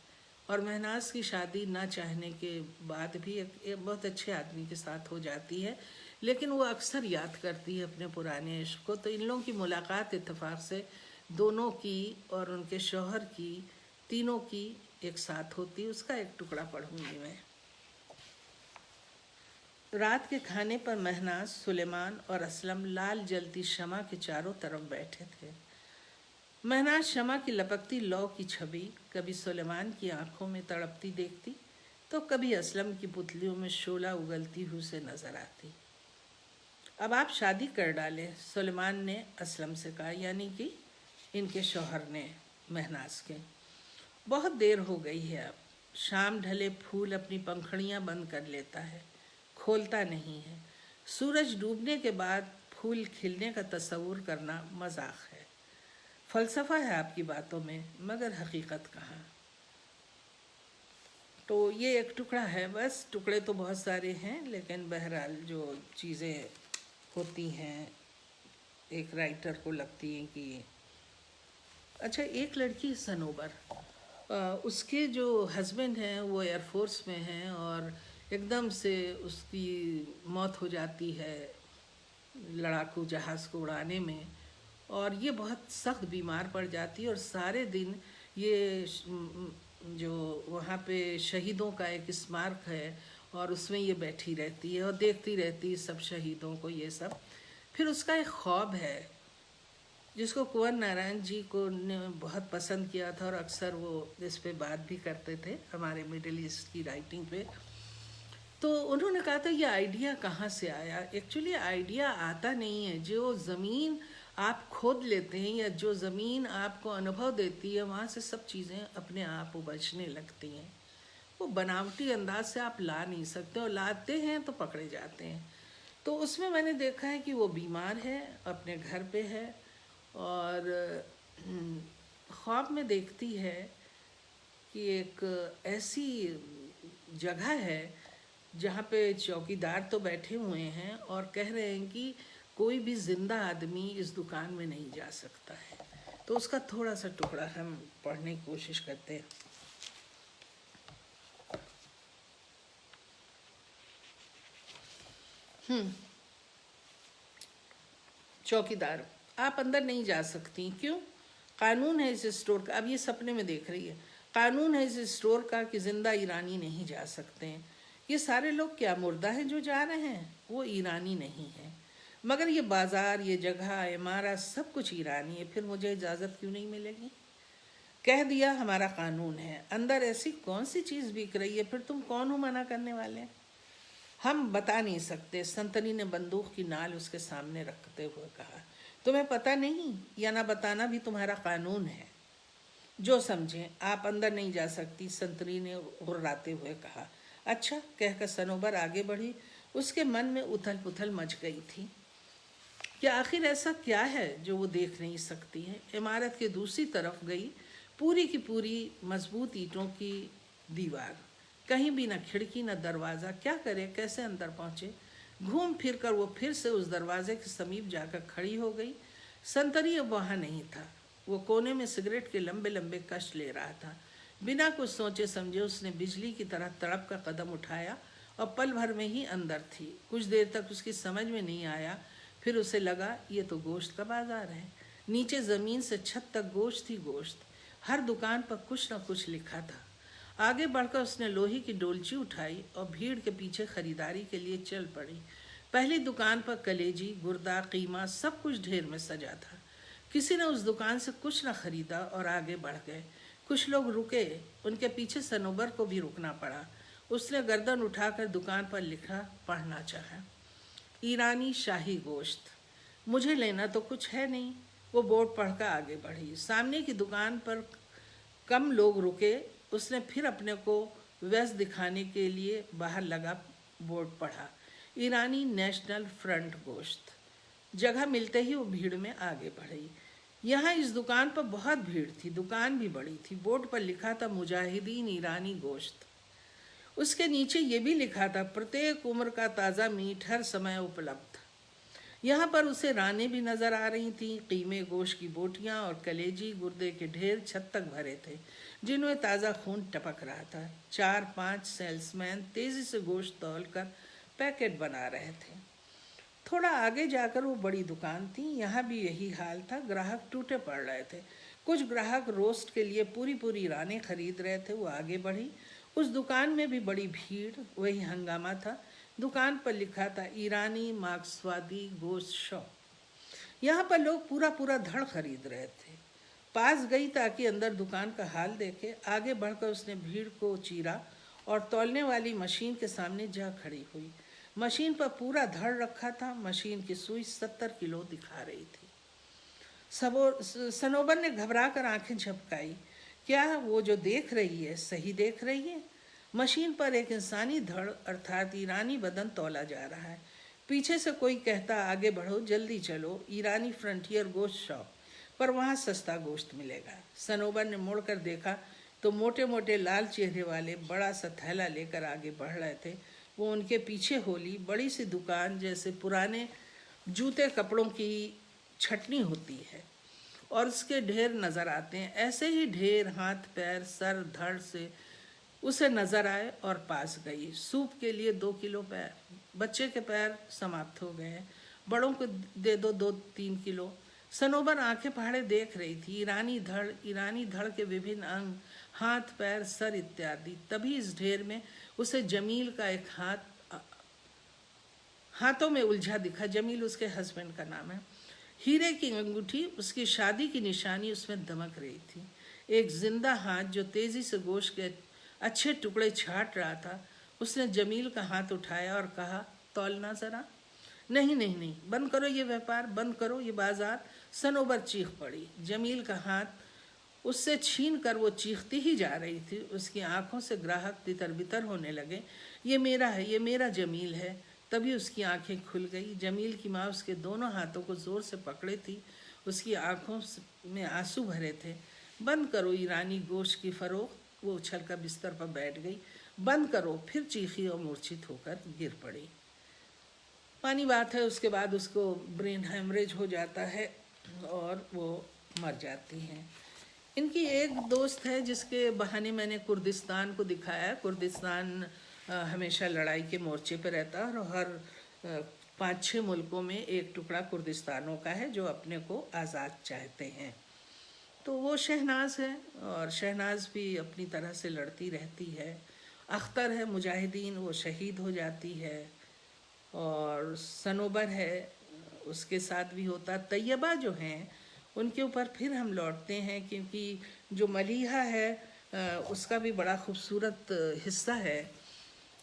और महनाज की शादी ना चाहने के बाद भी एक बहुत अच्छे आदमी के साथ हो जाती है, लेकिन वो अक्सर याद करती है अपने पुराने इश्क को। तो इन लोगों की मुलाकात इत्तेफाक से दोनों की और उनके शौहर की, तीनों की एक साथ होती है। उसका एक टुकड़ा पढ़ूंगी मैं। रात के खाने पर महनाज, सुलेमान और असलम लाल जलती शमा के चारों तरफ बैठे थे। महनाज शमा की लपकती लौ की छवि कभी सुलेमान की आंखों में तड़पती देखती, तो कभी असलम की पुतलियों में शोला उगलती हुई से नजर आती। अब आप शादी कर डालें, सुलेमान ने असलम से कहा, यानी कि इनके शौहर ने महनाज के। बहुत देर हो गई है, अब शाम ढले फूल अपनी पंखड़ियां बंद कर लेता है, खोलता नहीं है। सूरज डूबने के बाद फूल खिलने का तस्वुर करना मजाक है। फलसफा है आपकी बातों में, मगर हकीकत कहाँ। तो ये एक टुकड़ा है, बस टुकड़े तो बहुत सारे हैं, लेकिन बहरहाल जो चीज़ें होती हैं एक राइटर को लगती हैं कि अच्छा, एक लड़की सनोबर, उसके जो हस्बैंड हैं वो एयरफोर्स में हैं, और एकदम से उसकी मौत हो जाती है लड़ाकू जहाज़ को उड़ाने में, और ये बहुत सख्त बीमार पड़ जाती है। और सारे दिन ये जो वहाँ पे शहीदों का एक स्मारक है, और उसमें ये बैठी रहती है और देखती रहती है सब शहीदों को, ये सब। फिर उसका एक ख्वाब है जिसको कुंवर नारायण जी को ने बहुत पसंद किया था, और अक्सर वो इस पे बात भी करते थे हमारे मिडिल ईस्ट की राइटिंग पे। तो उन्होंने कहा था ये आइडिया कहाँ से आया। एक्चुअली आइडिया आता नहीं है, जो ज़मीन आप खोद लेते हैं या जो ज़मीन आपको अनुभव देती है, वहाँ से सब चीज़ें अपने आप उबजने लगती हैं। वो बनावटी अंदाज से आप ला नहीं सकते, और लाते हैं तो पकड़े जाते हैं। तो उसमें मैंने देखा है कि वो बीमार है, अपने घर पे है, और ख्वाब में देखती है कि एक ऐसी जगह है जहाँ पे चौकीदार तो बैठे हुए हैं और कह रहे हैं कि कोई भी जिंदा आदमी इस दुकान में नहीं जा सकता है। तो उसका थोड़ा सा टुकड़ा हम पढ़ने की कोशिश करते हैं। चौकीदार, आप अंदर नहीं जा सकती। क्यों? कानून है इस स्टोर का। अब ये सपने में देख रही है। कानून है इस स्टोर का कि जिंदा ईरानी नहीं जा सकते हैं। ये सारे लोग क्या मुर्दा हैं जो जा रहे हैं? वो ईरानी नहीं है, मगर ये बाजार, ये जगह, इमारत, सब कुछ ईरानी है। फिर मुझे इजाज़त क्यों नहीं मिलेगी? कह दिया हमारा कानून है। अंदर ऐसी कौन सी चीज़ बिक रही है? फिर तुम कौन हो मना करने वाले? हम बता नहीं सकते। संतरी ने बंदूक की नाल उसके सामने रखते हुए कहा, तुम्हें पता नहीं, या ना बताना भी तुम्हारा कानून है। जो समझें, आप अंदर नहीं जा सकती, संतरी ने गुर्राते हुए कहा। अच्छा, कहकर सनोबर आगे बढ़ी। उसके मन में उथल पुथल मच गई थी कि आखिर ऐसा क्या है जो वो देख नहीं सकती है। इमारत के दूसरी तरफ गई। पूरी की पूरी मजबूत ईंटों की दीवार, कहीं भी न खिड़की न दरवाज़ा। क्या करे, कैसे अंदर पहुँचे? घूम फिर कर वो फिर से उस दरवाजे के समीप जाकर खड़ी हो गई। संतरी अब वहाँ नहीं था। वो कोने में सिगरेट के लंबे लंबे कश ले रहा था। बिना कुछ सोचे समझे उसने बिजली की तरह तड़प का कदम उठाया और पल भर में ही अंदर थी। कुछ देर तक उसकी समझ में नहीं आया। फिर उसे लगा ये तो गोश्त का बाजार है। नीचे ज़मीन से छत तक गोश्त ही गोश्त। हर दुकान पर कुछ न कुछ लिखा था। आगे बढ़कर उसने लोहे की डोलची उठाई और भीड़ के पीछे खरीदारी के लिए चल पड़ी। पहली दुकान पर कलेजी, गुर्दा, कीमा सब कुछ ढेर में सजा था। किसी ने उस दुकान से कुछ न खरीदा और आगे बढ़ गए। कुछ लोग रुके, उनके पीछे सनोबर को भी रुकना पड़ा। उसने गर्दन उठाकर दुकान पर लिखा पढ़ना चाहा, ईरानी शाही गोश्त। मुझे लेना तो कुछ है नहीं। वो बोर्ड पढ़कर आगे बढ़ी। सामने की दुकान पर कम लोग रुके। उसने फिर अपने को व्यस्त दिखाने के लिए बाहर लगा बोर्ड पढ़ा, ईरानी नेशनल फ्रंट गोश्त। जगह मिलते ही वो भीड़ में आगे बढ़ी। यहाँ इस दुकान पर बहुत भीड़ थी। दुकान भी बड़ी थी। बोर्ड पर लिखा था मुजाहिदीन ईरानी गोश्त। उसके नीचे ये भी लिखा था प्रत्येक उम्र का ताज़ा मीट हर समय उपलब्ध। यहाँ पर उसे रानें भी नजर आ रही थीं। कीमे गोश्त की बोटियाँ और कलेजी गुर्दे के ढेर छत तक भरे थे, जिनमें ताज़ा खून टपक रहा था। 4-5 सेल्समैन तेजी से गोश्त तौलकर पैकेट बना रहे थे। थोड़ा आगे जाकर वो बड़ी दुकान थी। यहाँ भी यही हाल था। ग्राहक टूटे पड़ रहे थे। कुछ ग्राहक रोस्ट के लिए पूरी पूरी रानें खरीद रहे थे। वो आगे बढ़ी। उस दुकान में भी बड़ी भीड़, वही हंगामा था। दुकान पर लिखा था ईरानी मार्क्सवादी गोश्त शॉप। यहाँ पर लोग पूरा पूरा धड़ खरीद रहे थे। पास गई ताकि अंदर दुकान का हाल देखे। आगे बढ़कर उसने भीड़ को चीरा और तौलने वाली मशीन के सामने जा खड़ी हुई। मशीन पर पूरा धड़ रखा था। मशीन की सुई 70 किलो दिखा रही थी। सनोबर ने घबरा कर आंखें झपकाई। क्या वो जो देख रही है सही देख रही है? मशीन पर एक इंसानी धड़ अर्थात ईरानी बदन तौला जा रहा है। पीछे से कोई कहता आगे बढ़ो, जल्दी चलो, ईरानी फ्रंटियर गोश्त शॉप पर वहाँ सस्ता गोश्त मिलेगा। सनोबर ने मुड़कर देखा तो मोटे मोटे लाल चेहरे वाले बड़ा सा थैला लेकर आगे बढ़ रहे थे। वो उनके पीछे होली बड़ी सी दुकान जैसे पुराने जूते कपड़ों की छटनी होती है और उसके ढेर नज़र आते हैं, ऐसे ही ढेर हाथ पैर सर धड़ से उसे नज़र आए और पास गई। सूप के लिए 2 किलो पैर, बच्चे के पैर समाप्त हो गए हैं, बड़ों को दे दो 2-3 किलो। सनोबर आंखें फाड़े देख रही थी। ईरानी धड़ के विभिन्न अंग, हाथ पैर सर इत्यादि। तभी इस ढेर में उसे जमील का एक हाथों में उलझा दिखा। जमील उसके हस्बैंड का नाम है। हीरे की अंगूठी, उसकी शादी की निशानी उसमें दमक रही थी। एक जिंदा हाथ जो तेजी से गोश्त के अच्छे टुकड़े छाट रहा था। उसने जमील का हाथ उठाया और कहा, तौलना जरा। नहीं नहीं नहीं, बंद करो ये व्यापार, बंद करो ये बाजार। सनोबर चीख पड़ी। जमील का हाथ उससे छीन कर वो चीखती ही जा रही थी। उसकी आंखों से ग्राहक तितर बितर होने लगे। ये मेरा है, ये मेरा जमील है। तभी उसकी आंखें खुल गई। जमील की माँ उसके दोनों हाथों को जोर से पकड़े थी। उसकी आंखों में आंसू भरे थे। बंद करो ईरानी गोश्त की फरोख्त। वो उछलकर बिस्तर पर बैठ गई। बंद करो। फिर चीखी और मूर्छित होकर गिर पड़ी। पानी बात है, उसके बाद उसको ब्रेन हेमरेज हो जाता है और वो मर जाती हैं। इनकी एक दोस्त है जिसके बहाने मैंने कुर्दिस्तान को दिखाया। कुर्दिस्तान हमेशा लड़ाई के मोर्चे पर रहता है और हर 5-6 मुल्कों में एक टुकड़ा कुर्दिस्तानों का है जो अपने को आज़ाद चाहते हैं। तो वो शहनाज है और शहनाज भी अपनी तरह से लड़ती रहती है। अख्तर है मुजाहिदीन, वो शहीद हो जाती है। और सनोबर है, उसके साथ भी होता। तैयबा जो हैं उनके ऊपर फिर हम लौटते हैं, क्योंकि जो मलीहा है उसका भी बड़ा खूबसूरत हिस्सा है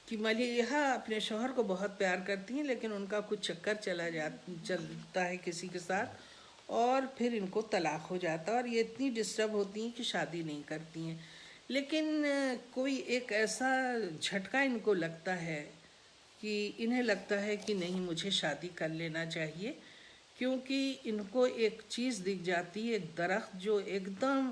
कि मलीहा अपने शौहर को बहुत प्यार करती हैं, लेकिन उनका कुछ चक्कर चलता है किसी के साथ और फिर इनको तलाक हो जाता है और ये इतनी डिस्टर्ब होती हैं कि शादी नहीं करती हैं। लेकिन कोई एक ऐसा झटका इनको लगता है कि इन्हें लगता है कि नहीं, मुझे शादी कर लेना चाहिए, क्योंकि इनको एक चीज़ दिख जाती है, एक दरख्त जो एकदम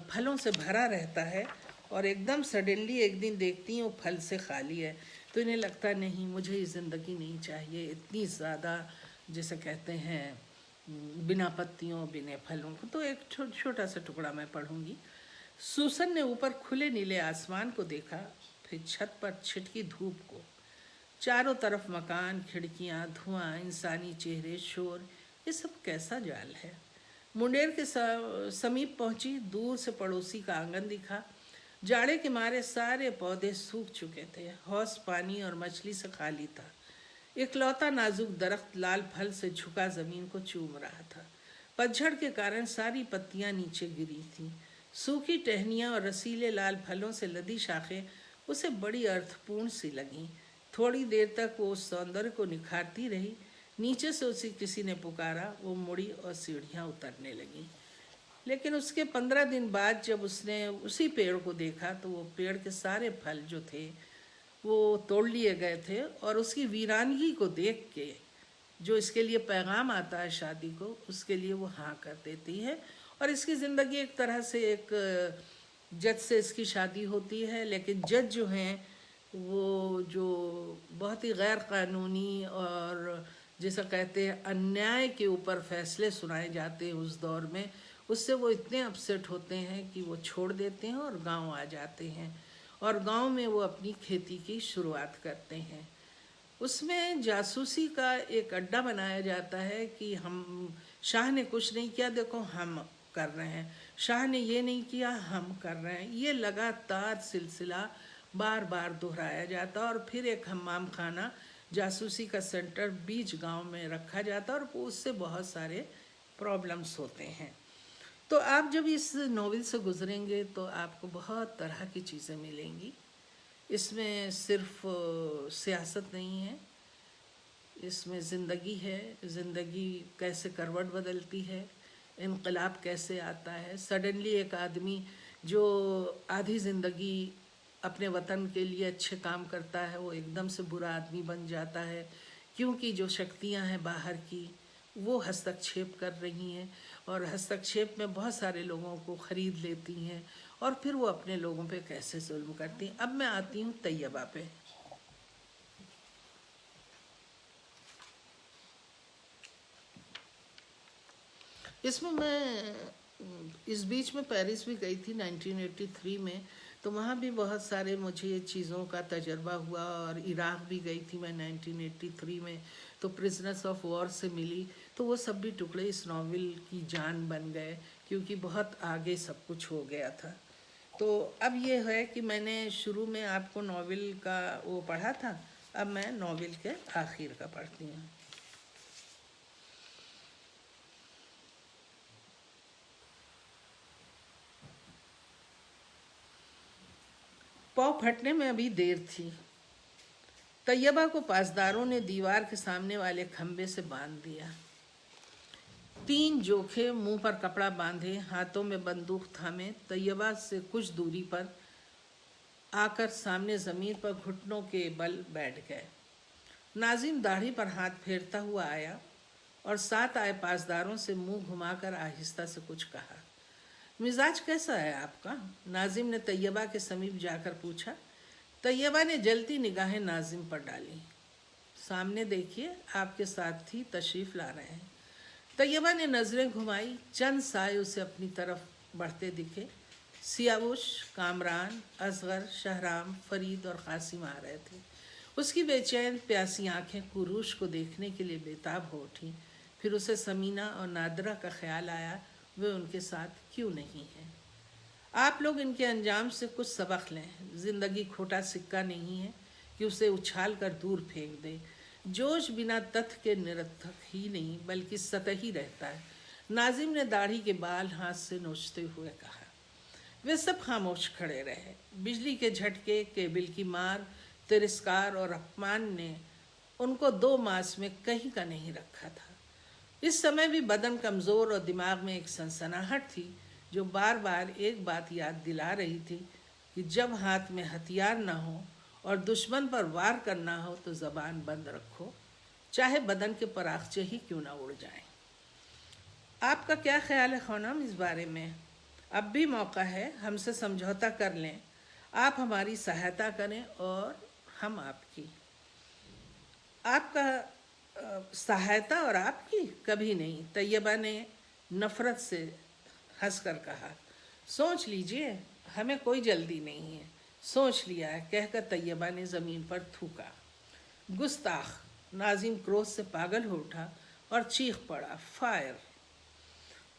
फलों से भरा रहता है और एकदम सडनली एक दिन देखती हैं वो फल से खाली है। तो इन्हें लगता नहीं, मुझे ये ज़िंदगी नहीं चाहिए इतनी ज़्यादा, जैसे कहते हैं बिना पत्तियों बिना फलों को। तो एक छोटा सा टुकड़ा मैं पढ़ूंगी। सूसन ने ऊपर खुले नीले आसमान को देखा, फिर छत पर छिटकी धूप को। चारों तरफ मकान, खिड़कियां, धुआं, इंसानी चेहरे, शोर, ये सब कैसा जाल है। मुंडेर के समीप पहुंची। दूर से पड़ोसी का आंगन दिखा। जाड़े के मारे सारे पौधे सूख चुके थे। हौस पानी और मछली से खाली था। इकलौता नाजुक दरख्त लाल फल से झुका जमीन को चूम रहा था। पतझड़ के कारण सारी पत्तियां नीचे गिरी थीं। सूखी टहनियां और रसीले लाल फलों से लदी शाखें उसे बड़ी अर्थपूर्ण सी लगीं। थोड़ी देर तक वो उस सौंदर्य को निखारती रही। नीचे से उसे किसी ने पुकारा। वो मुड़ी और सीढ़ियां उतरने लगी। लेकिन उसके 15 दिन बाद जब उसने उसी पेड़ को देखा तो वो पेड़ के सारे फल जो थे वो तोड़ लिए गए थे, और उसकी वीरानगी को देख के जो इसके लिए पैगाम आता है शादी को, उसके लिए वो हाँ कर देती है। और इसकी ज़िंदगी एक तरह से एक जज से इसकी शादी होती है, लेकिन जज जो हैं वो जो बहुत ही गैर कानूनी और जैसा कहते हैं अन्याय के ऊपर फैसले सुनाए जाते हैं उस दौर में, उससे वो इतने अपसेट होते हैं कि वो छोड़ देते हैं और गांव आ जाते हैं, और गांव में वो अपनी खेती की शुरुआत करते हैं। उसमें जासूसी का एक अड्डा बनाया जाता है कि हम शाह ने कुछ नहीं किया, देखो हम कर रहे हैं, शाह ने ये नहीं किया, हम कर रहे हैं। ये लगातार सिलसिला बार बार दोहराया जाता, और फिर एक हम्माम खाना जासूसी का सेंटर बीच गांव में रखा जाता, और उससे बहुत सारे प्रॉब्लम्स होते हैं। तो आप जब इस नॉवेल से गुजरेंगे तो आपको बहुत तरह की चीज़ें मिलेंगी। इसमें सिर्फ सियासत नहीं है, इसमें ज़िंदगी है, ज़िंदगी कैसे करवट बदलती है, इनकलाब कैसे आता है। सडनली एक आदमी जो आधी ज़िंदगी अपने वतन के लिए अच्छे काम करता है वो एकदम से बुरा आदमी बन जाता है, क्योंकि जो शक्तियां हैं बाहर की वो हस्तक्षेप कर रही हैं, और हस्तक्षेप में बहुत सारे लोगों को ख़रीद लेती हैं, और फिर वो अपने लोगों पे कैसे जुल्म करती हैं। अब मैं आती हूँ तैयबा पे। इसमें मैं इस बीच में पेरिस भी गई थी 1983 में, तो वहाँ भी बहुत सारे मुझे चीज़ों का तजर्बा हुआ, और इराक़ भी गई थी मैं 1983 में, तो प्रिजनर्स ऑफ वॉर से मिली। तो वो सब भी टुकड़े इस नावल की जान बन गए, क्योंकि बहुत आगे सब कुछ हो गया था। तो अब ये है कि मैंने शुरू में आपको नावल का वो पढ़ा था, अब मैं नावल के आखिर का पढ़ती हूँ। पाँव फटने में अभी देर थी। तैयबा को पासदारों ने दीवार के सामने वाले खंबे से बांध दिया। 3 जोखे मुंह पर कपड़ा बांधे, हाथों में बंदूक थामे, तैयबा से कुछ दूरी पर आकर सामने ज़मीन पर घुटनों के बल बैठ गए। नाजिम दाढ़ी पर हाथ फेरता हुआ आया और साथ आए पासदारों से मुंह घुमाकर आहिस्ता से कुछ कहा। मिजाज कैसा है आपका? नाजिम ने तैयबा के समीप जाकर पूछा। तैयबा ने जलती निगाहें नाजिम पर डाली। सामने देखिए, आपके साथी तशरीफ़ ला रहे हैं। तैयबा ने नज़रें घुमाई। चंद साए उसे अपनी तरफ बढ़ते दिखे। सियावुश, कामरान, असगर, शहराम, फरीद और कासिम आ रहे थे। उसकी बेचैन प्यासी आंखें कुरूश को देखने के लिए बेताब हो उठीं। फिर उसे समीना और नादरा का ख्याल आया, वे उनके साथ क्यों नहीं हैं। आप लोग इनके अंजाम से कुछ सबक लें। ज़िंदगी खोटा सिक्का नहीं है कि उसे उछाल कर दूर फेंक दे। जोश बिना तथ्य के निरर्थक ही नहीं बल्कि सतही रहता है। नाजिम ने दाढ़ी के बाल हाथ से नोचते हुए कहा। वे सब खामोश खड़े रहे। बिजली के झटके, केबिल की मार, तिरस्कार और अपमान ने उनको 2 मास में कहीं का नहीं रखा था। इस समय भी बदन कमज़ोर और दिमाग में एक सनसनाहट थी जो बार बार एक बात याद दिला रही थी कि जब हाथ में हथियार ना हो और दुश्मन पर वार करना हो तो ज़बान बंद रखो, चाहे बदन के परागचे ही क्यों ना उड़ जाएं। आपका क्या ख्याल है ख़ानम इस बारे में? अब भी मौका है, हमसे समझौता कर लें। आप हमारी सहायता करें और हम आपकी। आपका सहायता और आपकी? कभी नहीं, तैयबा ने नफ़रत से हंसकर कहा। सोच लीजिए, हमें कोई जल्दी नहीं है। सोच लिया है, कहकर तैयबा ने ज़मीन पर थूका। गुस्ताख! नाजिम क्रोध से पागल हो उठा और चीख पड़ा, फायर!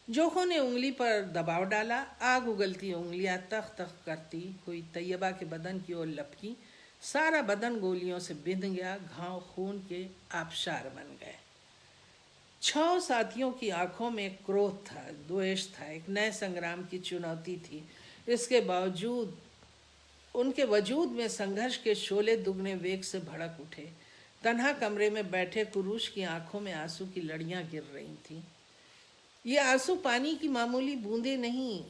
जोखों ने उंगली पर दबाव डाला। आग उगलती उंगलियां तख तख करती हुई तैयबा के बदन की ओर लपकी। सारा बदन गोलियों से बिंध गया। घाव खून के आबशार बन गए। 6 साथियों की आंखों में क्रोध था, द्वेष था, एक नए संग्राम की चुनौती थी। इसके बावजूद उनके वजूद में संघर्ष के शोले दुगने वेग से भड़क उठे। तन्हा कमरे में बैठे कुरूश की आंखों में आंसू की लड़ियां गिर रही थीं। ये आंसू पानी की मामूली बूंदें नहीं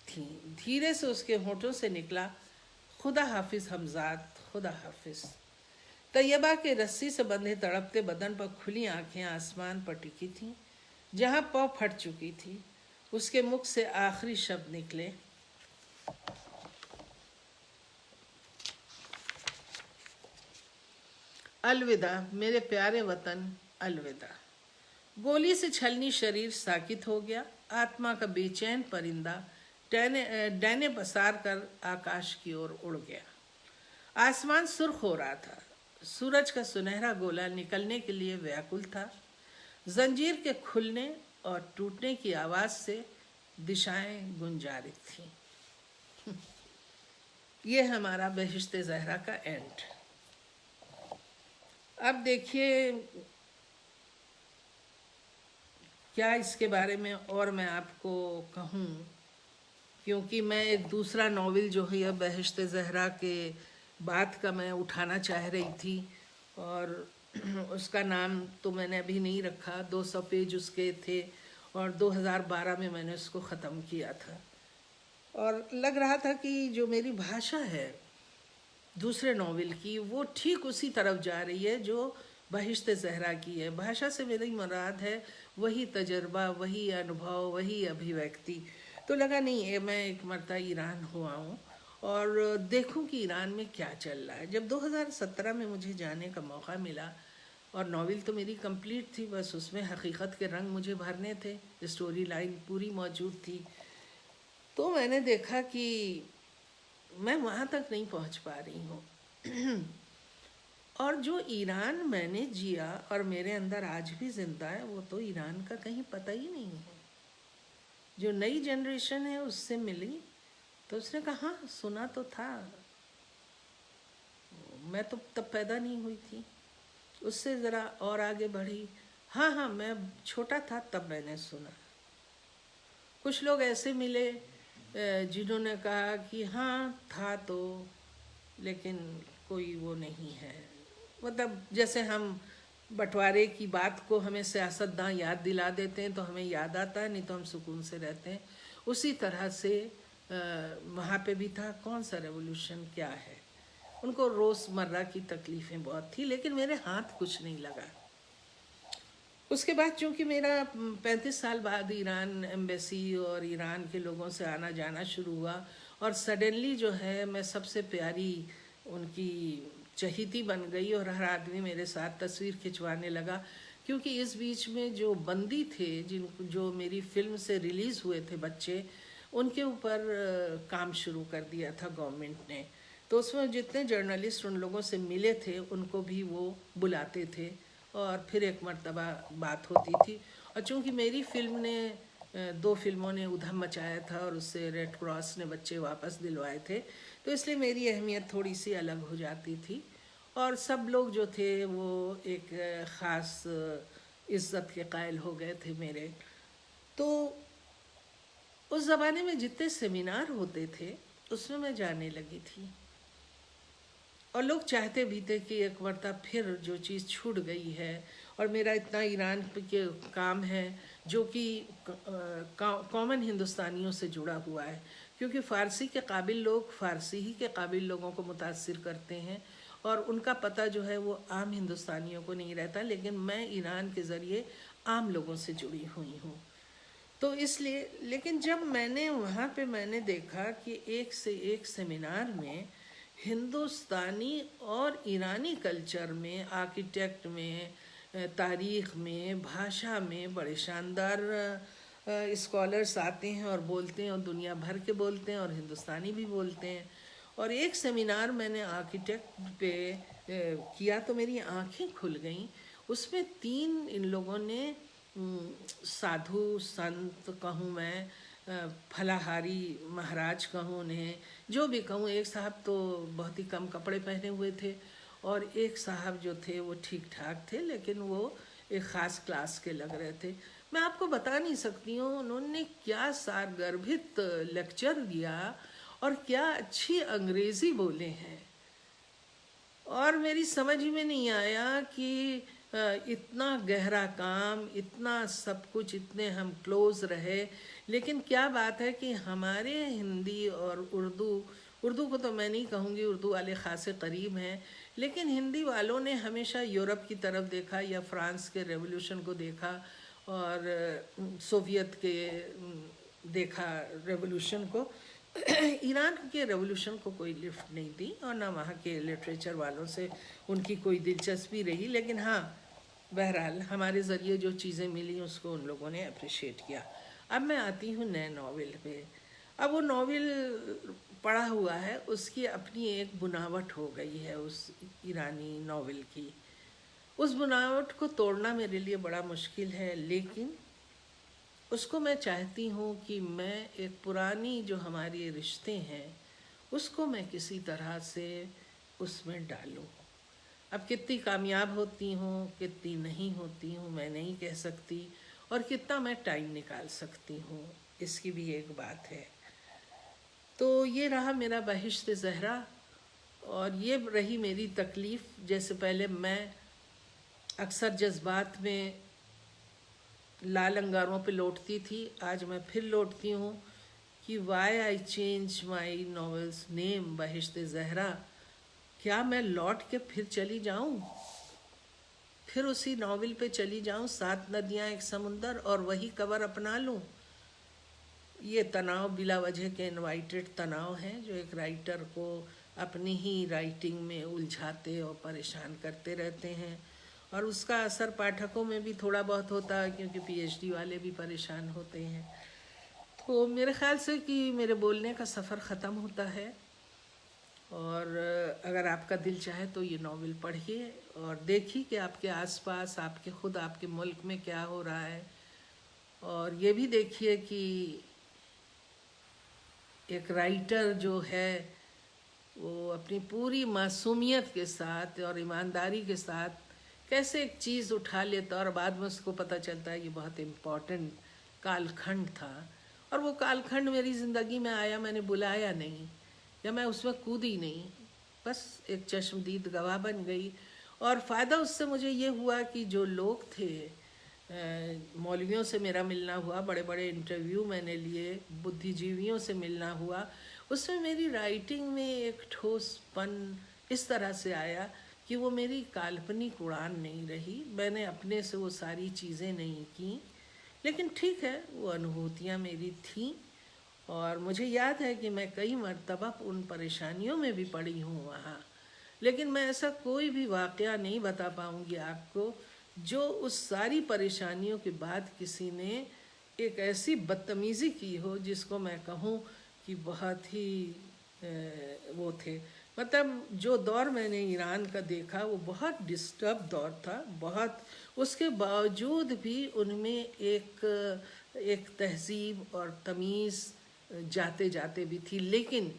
थीं। धीरे से उसके होठों से निकला, खुदा हाफिज हमजाद, खुदा हाफिज। तैयबा के रस्सी से बंधे तड़पते बदन पर खुली आंखें आसमान पर टिकी थीं, जहां पौ फट चुकी थी। उसके मुख से आखिरी शब्द निकले, अलविदा मेरे प्यारे वतन, अलविदा। गोली से छलनी शरीर साकित हो गया। आत्मा का बेचैन परिंदा डैने पसार कर आकाश की ओर उड़ गया। आसमान सुर्ख हो रहा था। सूरज का सुनहरा गोला निकलने के लिए व्याकुल था। जंजीर के खुलने और टूटने की आवाज से दिशाएं गुंजारित थीं। ये हमारा बहिश्ते ज़हरा का एंड। अब देखिए क्या इसके बारे में और मैं आपको कहूँ, क्योंकि मैं एक दूसरा नॉवेल जो है बहिश्ते ज़हरा के बात का मैं उठाना चाह रही थी, और उसका नाम तो मैंने अभी नहीं रखा। 200 पेज उसके थे और 2012 में मैंने उसको ख़त्म किया था। और लग रहा था कि जो मेरी भाषा है दूसरे नॉवेल की, वो ठीक उसी तरफ जा रही है जो बहिश्ते ज़हरा की है। भाषा से मेरी मुराद है वही तजर्बा, वही अनुभव, वही अभिव्यक्ति। तो लगा नहीं है मैं एक मरतबा ईरान हुआ हूँ और देखूं कि ईरान में क्या चल रहा है। जब 2017 में मुझे जाने का मौका मिला और नॉवेल तो मेरी कंप्लीट थी, बस उसमें हकीकत के रंग मुझे भरने थे, स्टोरी लाइन पूरी मौजूद थी, तो मैंने देखा कि मैं वहाँ तक नहीं पहुँच पा रही हूँ। और जो ईरान मैंने जिया और मेरे अंदर आज भी जिंदा है, वो तो ईरान का कहीं पता ही नहीं है। जो नई जनरेशन है उससे मिली तो उसने कहा हाँ सुना तो था, मैं तो तब पैदा नहीं हुई थी। उससे ज़रा और आगे बढ़ी, हाँ हाँ मैं छोटा था तब मैंने सुना। कुछ लोग ऐसे मिले जिन्होंने कहा कि हाँ था तो, लेकिन कोई वो नहीं है। मतलब जैसे हम बंटवारे की बात को हमें सियासतदान याद दिला देते हैं तो हमें याद आता है, नहीं तो हम सुकून से रहते हैं। उसी तरह से वहाँ पे भी था, कौन सा रेवोल्यूशन क्या है। उनको रोज़मर्रा की तकलीफ़ें बहुत थी, लेकिन मेरे हाथ कुछ नहीं लगा। उसके बाद चूँकि मेरा 35 साल बाद ईरान एम्बेसी और ईरान के लोगों से आना जाना शुरू हुआ, और सडनली जो है मैं सबसे प्यारी उनकी चहीती बन गई और हर आदमी मेरे साथ तस्वीर खिंचवाने लगा। क्योंकि इस बीच में जो बंदी थे, जो मेरी फिल्म से रिलीज़ हुए थे बच्चे, उनके ऊपर काम शुरू कर दिया था गवर्नमेंट ने। तो उसमें जितने जर्नलिस्ट उन लोगों से मिले थे उनको भी वो बुलाते थे और फिर एक मर्तबा बात होती थी। और चूँकि मेरी फिल्म ने 2 फिल्मों ने उधम मचाया था और उससे रेड क्रॉस ने बच्चे वापस दिलवाए थे, तो इसलिए मेरी अहमियत थोड़ी सी अलग हो जाती थी। और सब लोग जो थे वो एक ख़ास इज़्ज़त के कायल हो गए थे मेरे। तो उस ज़माने में जितने सेमिनार होते थे उसमें मैं जाने लगी थी, और लोग चाहते भी थे कि एक मरतबा फिर जो चीज़ छूट गई है। और मेरा इतना ईरान के काम है जो कि कॉमन हिंदुस्तानियों से जुड़ा हुआ है, क्योंकि फ़ारसी के काबिल लोग फ़ारसी ही के काबिल लोगों को मुतासिर करते हैं और उनका पता जो है वो आम हिंदुस्तानियों को नहीं रहता। लेकिन मैं ईरान के ज़रिए आम लोगों से जुड़ी हुई हूँ, तो इसलिए। लेकिन जब मैंने वहाँ पे मैंने देखा कि एक से एक सेमिनार में हिंदुस्तानी और ईरानी कल्चर में, आर्किटेक्ट में, तारीख़ में, भाषा में बड़े शानदार स्कॉलर्स आते हैं और बोलते हैं, और दुनिया भर के बोलते हैं और हिंदुस्तानी भी बोलते हैं। और एक सेमिनार मैंने आर्किटेक्ट पे किया तो मेरी आंखें खुल गईं। उसमें 3 इन लोगों ने साधु संत कहूँ मैं, फलाहारी महाराज कहूँ उन्हें, जो भी कहूँ। एक साहब तो बहुत ही कम कपड़े पहने हुए थे और एक साहब जो थे वो ठीक ठाक थे, लेकिन वो एक ख़ास क्लास के लग रहे थे। मैं आपको बता नहीं सकती हूँ उन्होंने क्या सारगर्भित लेक्चर दिया और क्या अच्छी अंग्रेज़ी बोले हैं। और मेरी समझ में नहीं आया कि इतना गहरा काम, इतना सब कुछ, इतने हम क्लोज रहे। लेकिन क्या बात है कि हमारे हिंदी और उर्दू को तो मैं नहीं कहूँगी, उर्दू वाले खासे करीब हैं, लेकिन हिंदी वालों ने हमेशा यूरोप की तरफ देखा या फ्रांस के रेवोल्यूशन को देखा और सोवियत के देखा रेवोल्यूशन को। ईरान के रेवोल्यूशन को कोई लिफ्ट नहीं दी और ना वहाँ के लिटरेचर वालों से उनकी कोई दिलचस्पी रही। लेकिन हाँ, बहरहाल हमारे ज़रिए जो चीज़ें मिली उसको उन लोगों ने अप्रिशिएट किया। अब मैं आती हूँ नए नावल पे। अब वो नावल पढ़ा हुआ है, उसकी अपनी एक बुनावट हो गई है उस ईरानी नावल की। उस बुनावट को तोड़ना मेरे लिए बड़ा मुश्किल है, लेकिन उसको मैं चाहती हूँ कि मैं एक पुरानी जो हमारी रिश्ते हैं उसको मैं किसी तरह से उसमें डालूँ। अब कितनी कामयाब होती हूँ, कितनी नहीं होती हूँ, मैं नहीं कह सकती, और कितना मैं टाइम निकाल सकती हूँ, इसकी भी एक बात है। तो ये रहा मेरा बहिश्त ज़हरा, और ये रही मेरी तकलीफ़। जैसे पहले मैं अक्सर जज्बात में लाल अंगारों पे लौटती थी, आज मैं फिर लौटती हूँ कि why I change my novel's name Bahisht Zahra. क्या मैं लौट के फिर चली जाऊँ, फिर उसी नावल पे चली जाऊँ, 7 नदियाँ एक समुंदर, और वही कवर अपना लूँ। ये तनाव बिला वजह के इनवाइटेड तनाव हैं जो एक राइटर को अपनी ही राइटिंग में उलझाते और परेशान करते रहते हैं, और उसका असर पाठकों में भी थोड़ा बहुत होता है क्योंकि पीएचडी वाले भी परेशान होते हैं। तो मेरे ख्याल से कि मेरे बोलने का सफ़र ख़त्म होता है, और अगर आपका दिल चाहे तो ये नावल पढ़िए और देखिए कि आपके आसपास, आपके खुद आपके मुल्क में क्या हो रहा है। और ये भी देखिए कि एक राइटर जो है वो अपनी पूरी मासूमियत के साथ और ईमानदारी के साथ कैसे एक चीज़ उठा लेता और बाद में उसको पता चलता है ये बहुत इम्पोर्टेंट कालखंड था, और वो कालखंड मेरी ज़िंदगी में आया, मैंने बुलाया नहीं या मैं उसमें कूदी नहीं, बस एक चश्मदीद गवाह बन गई। और फ़ायदा उससे मुझे ये हुआ कि जो लोग थे, मौलवियों से मेरा मिलना हुआ, बड़े बड़े इंटरव्यू मैंने लिए, बुद्धिजीवियों से मिलना हुआ, उसमें मेरी राइटिंग में एक ठोसपन इस तरह से आया कि वो मेरी काल्पनिक उड़ान नहीं रही। मैंने अपने से वो सारी चीज़ें नहीं की, लेकिन ठीक है, वो अनुभूतियाँ मेरी थीं। और मुझे याद है कि मैं कई मर्तबा उन परेशानियों में भी पड़ी हूँ वहाँ, लेकिन मैं ऐसा कोई भी वाक़या नहीं बता पाऊँगी आपको जो उस सारी परेशानियों के बाद किसी ने एक ऐसी बदतमीज़ी की हो जिसको मैं कहूँ कि बहुत ही वो थे। मतलब जो दौर मैंने ईरान का देखा वो बहुत डिस्टर्ब दौर था, बहुत, उसके बावजूद भी उनमें एक तहज़ीब और तमीज़ जाते जाते भी थी। लेकिन